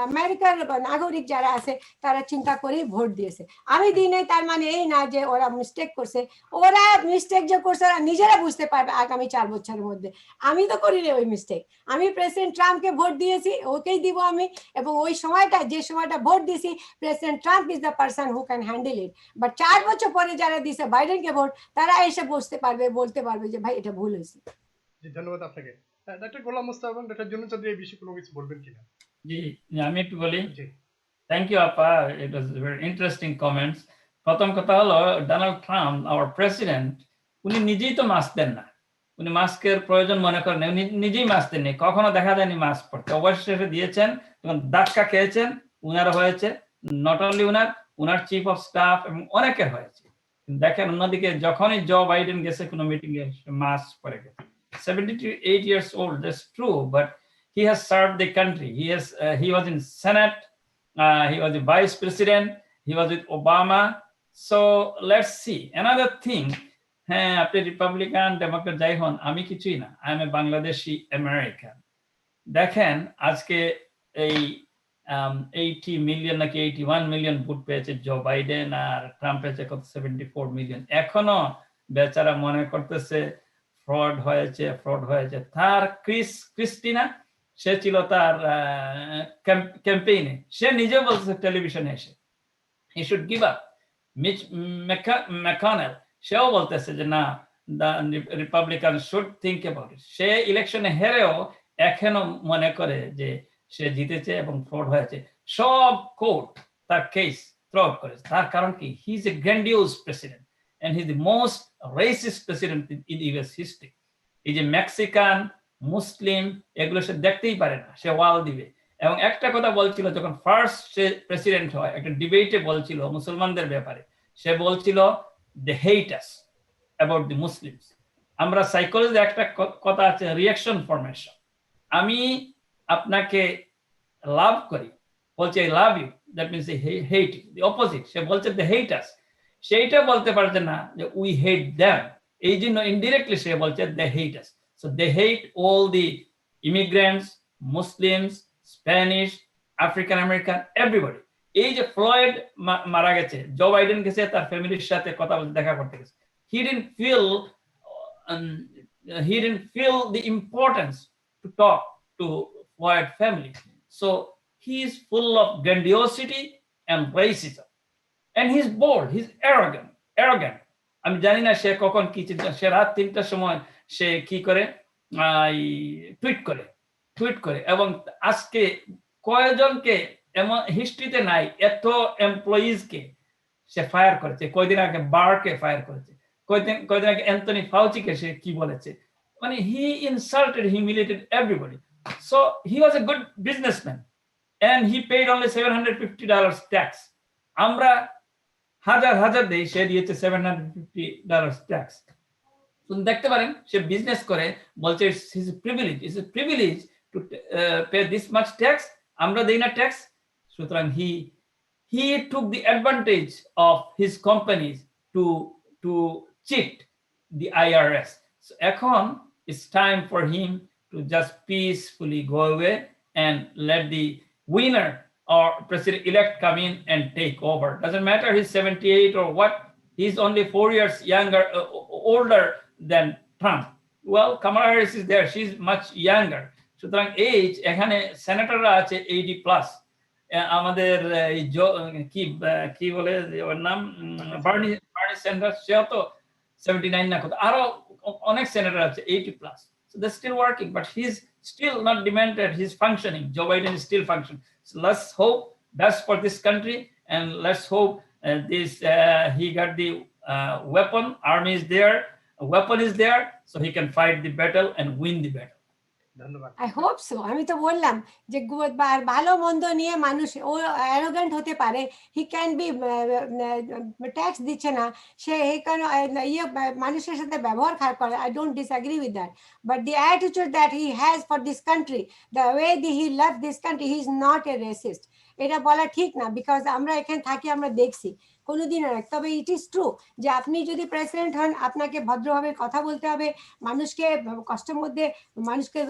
আমেরিকার নাগরিক যারা আছে তারা চিন্তা করেই ভোট দিয়েছে। আমি দিই নাই তার মানে এই না যে ওরা মিস্টেক করছে। ওরা মিস্টেক যে করছে ওরা নিজেরা বুঝতে পারবে আগামী 4 বছরের মধ্যে। আমি তো করিনি ওই মিস্টেক। আমি প্রেসিডেন্ট ট্রাম্পকে ভোট দিয়েছি, ওকেই দিব আমি। এবং ওই সময়টা, যে সময়টা ভোট দিয়েছি, president Trump is the person who can handle it. But 4 বছর পরে যারা দিয়েছে বাইডেনকে ভোট, তারা এসে বসতে পারবে, বলতে পারবে যে ভাই এটা ভুল হয়েছে। জি, ধন্যবাদ আপনাকে। ডক্টর গোলাম মোস্তফা এবং ডক্টর জুন চৌধুরী এই বিষয়ে কোনো কিছু বলবেন কিনা? জি, আমি একটু বলি। জি, থ্যাংক ইউ আপা, ইট ওয়াজ ভেরি ইন্টারেস্টিং কমেন্টস। প্রথম কথা হলো, ডোনাল্ড ট্রাম্প আওয়ার প্রেসিডেন্ট, উনি নিজেই তো মাস্ক দেন না, উনি মাস্কের প্রয়োজন মনে করেন, উনি নিজেই মাস্ক দেননি, কখনো দেখা যায়নি মাস্ক পড়তে। অবশেষে দিয়েছেন, যখন ধাক্কা খেয়েছেন, উনারও হয়েছে, নট অনলি উনার চিফ অফ স্টাফ এবং অনেকের হয়েছে। দেখেন অন্যদিকে যখনই জো বাইডেন গেছে কোনো মিটিং এ, মাস্ক পরে গেছে। 78 years old, that's true, but he has served the country. He was in Senate, he was the vice president, he was with Obama. So let's see. Another thing, হ্যাঁ, আপনি Republican Democrat যাই হন, আমি কিছুই না, I M A Bangladeshi American. দেখেন আজকে এই 80 মিলিয়ন নাকি 81 মিলিয়ন ভোট পেয়েছে জো বাইডেন, আর ট্রাম্প পেয়েছে কত 74 মিলিয়ন। এখনো বেচারা মনে করতেছে ফ্রড হয়েছে। তার ক্রিস্টিনা, সে ছিল তার ক্যাম্পেইনে, সে নিজে বলছে টেলিভিশনে এসে he should give up. Mitch McConnell, সেও বলতেছে যে না, Republican should think about it. সে ইলেকশনে হেরেও এখনো মনে করে যে সে জিতেছে এবং ফ্রড হয়েছে। সব কোর্ট তার কেস থ্রো আউট করেছে। তার কারণ কি? He is a grandiose president and he's the most racist president in US history. এই যে মেক্সিকান, মুসলিম, এগুলো সে দেখতেই পারে না, সে ওয়াল দিবে। এবং একটা কথা বলছিল যখন ফার্স্ট সে প্রেসিডেন্ট হয়, একটা ডিবেটে বলছিল মুসলমানদের ব্যাপারে, সে বলছিল দে hate us about the Muslims. আমরা সাইকোলজি একটা কথা আছে, রিঅ্যাকশন ফরমেশন। আমি আপনাকে লাভ করি, বলছে I love you, that means hate you, the opposite. সে বলছে দে হেট আস, সেইটা বলতে পারছে না যে উই হেট দেম, এই জন্য ইনডিরেক্টলি সে বলছে they hate us. So they hate all the immigrants, Muslims, Spanish, African American, everybody. এই যে ফ্লয়েড মারা গেছে, জো বাইডেন গেছে তার ফ্যামিলির সাথে কথা বলতে, দেখা করতে গেছে। হি didn't feel the importance to talk to Floyd family. So he is full of grandiosity and racism. And he's bold, he's arrogant. আমি জানি না সে কখন কি চিন্তা, সে রাত 3টার সময় সে কি করে টুইট করে এবং আজকে কয়জনকে, এমন হিস্ট্রিতে নাই এত এমপ্লয়িজকে সে ফায়ার করেছে। কয়দিন আগে বারকে ফায়ার করেছে, কয়দিন আগে অ্যান্থনি ফাউচিকে সে কি বলেছে, মানে he insulted, humiliated everybody. So he was a good businessman and he paid only $750 tax. আমরা হাজার দেই, সে দিয়েছে $750 ট্যাক্স। দেখতে পারেন সে বিজনেস করে, বলছে it's privilege to pay this much tax, আমরা দেই না ট্যাক্স। সুতরাং he took the advantage of his companies to cheat the IRS. So এখন it's time for him to just peacefully go away and let the winner or president-elect come in and take over. Doesn't matter he's 78 or what, he's only 4 years older than Trump. Well, Kamala Harris is there, she's much younger. সুতরাং age, এখানে সেনেটররা আছে 80+। আমাদের কি বলে ওর নাম, Bernie Sanders, সেও তো 79 না কত আরো অনেক সেনেটর আছে 80 plus, so they're still working, but he's still not demented, he's functioning. Joe Biden is still functioning. So let's hope best for this country, and let's hope he got the weapon, army is there, a weapon is there, so he can fight the battle and win the battle. ধন্যবাদ। I hope so. আমি তো বললাম যে ভালো মন্দ নিয়ে মানুষ ও arrogant হতে পারে, হি ক্যান বি ট্যাক্স দিচ্ছে না সে ইয়ে মানুষের সাথে ব্যবহার খারাপ করে, I don't disagree with that, but the attitude that he has for this country, the way he love this country, he is not a racist. এটা বলা ঠিক না, বিকজ আমরা এখানে থাকি, আমরা দেখছি কোনোদিন না। তবে ইট ইজ ট্রু যে আপনি যদি প্রেসিডেন্ট হন আপনাকে ভদ্রভাবে কথা বলতে হবে, মানুষকে কষ্টের মধ্যে মানুষকে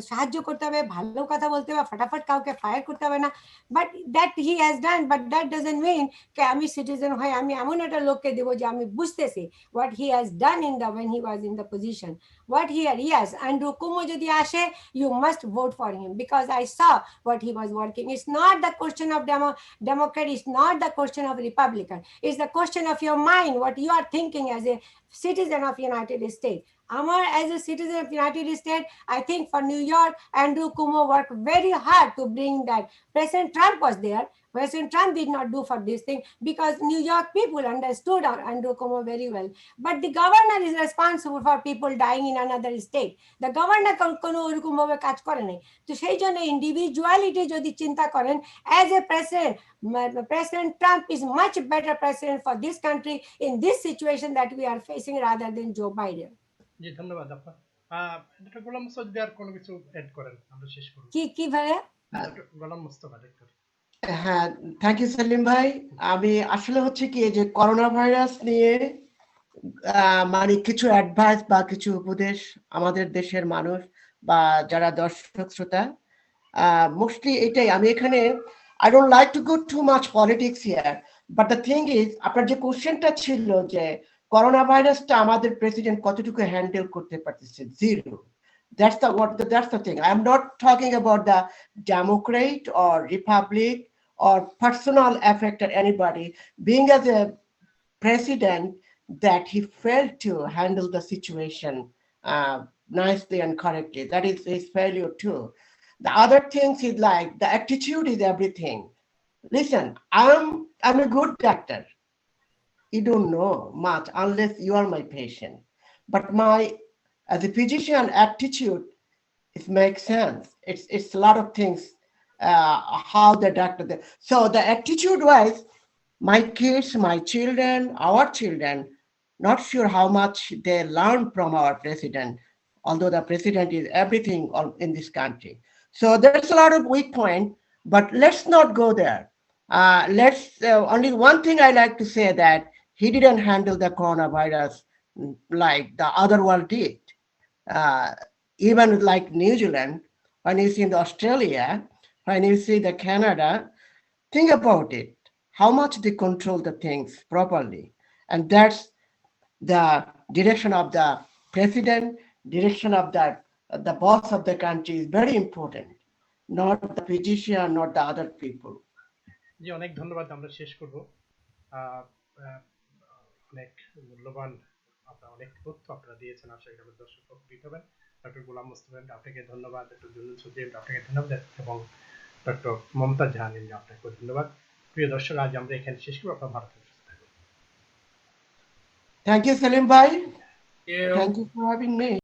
সাহায্য করতে হবে, ভালো কথা বলতে হবে, ফটাফট কাউকে ফায়ার করতে হবে না। But that he has done, but that doesn't mean কে আমি সিটিজেন হয়ে আমি এমন একটা লোককে দেবো যে আমি বুঝতেছি what he has done in the way he was in the position, what he are yes. Andrew Cuomo যদি আসে, you must vote for him, because I saw what he was working. It's not the question of Democrat, it's not the question of Republican. It's the question of your mind, what you are thinking as a citizen of United States. Amar, as a citizen of United States, I think for New York, Andrew Cuomo worked very hard to bring that. President Trump was there. President Trump did not do for this thing because New York people understood Andrew Cuomo very well. But the governor is responsible for people dying in another state. The governor কোনো ওরকম ভাবে কাজ করে নাই। তো সেই জন্য individuality যদি চিন্তা করেন, as a president, President Trump is much better president for this country in this situation that we are facing rather than Joe Biden. জি ধন্যবাদ আপা। ডক্টর গোলাম মোস্তফা যদি আর কোনো কিছু অ্যাড করেন আমরা শেষ করব। কি ভাবে? Doctor Golam Mostafa doctor. হ্যাঁ, থ্যাংক ইউ সেলিম ভাই। আমি আসলে হচ্ছে কি যে করোনা ভাইরাস নিয়ে মানে কিছু অ্যাডভাইস বা কিছু উপদেশ আমাদের দেশের মানুষ বা যারা দর্শক শ্রোতা, মোস্টলি এটাই। আমি এখানে I don't like to go too much politics here, but the thing is আপনার যে কোশ্চেনটা ছিল যে করোনা ভাইরাসটা আমাদের প্রেসিডেন্ট কতটুকু হ্যান্ডেল করতে পারতেছে, zero. That's the thing. I'm not talking about the Democrat or Republic or personal effect on anybody. Being as a president, that he failed to handle the situation nicely and correctly. That is his failure too. The other things is like the attitude is everything. Listen, I'm a good doctor. You don't know much unless you are my patient. But as a physician, attitude, it makes sense. It's a lot of things. How the doctor. So the attitude wise, my kids, my children, our children, not sure how much they learn from our president, although the president is everything in this country. So there's a lot of weak point, but let's not go there. Only one thing I like to say that he didn't handle the coronavirus like the other world did. Even like New Zealand, when you see the Australia, when you see the Canada, think about it, how much they control the things properly. And that's the direction of the president, direction of the boss of the country is very important, not the physician, not the other people. জি অনেক ধন্যবাদ, আমরা শেষ করব। অনেক মূল্যবান আপনারা অনেক তথ্য আপনারা দিয়েছেন, আশা করি আমাদের দর্শক উপকৃত হবেন। ডক্টর গোলাম মোস্তফা আপনাকে ধন্যবাদ, ডক্টর জুলুল সজিব আপনাকে ধন্যবাদ, এবং ডক্টর মমতাজ জাহান আপনাকে ধন্যবাদ। প্রিয় দর্শক, আজ আমরা এখানে শেষ করব। আপনার ভালো থাকবেন। Thank you, Salim Bhai. Thank you. Thank you for having me.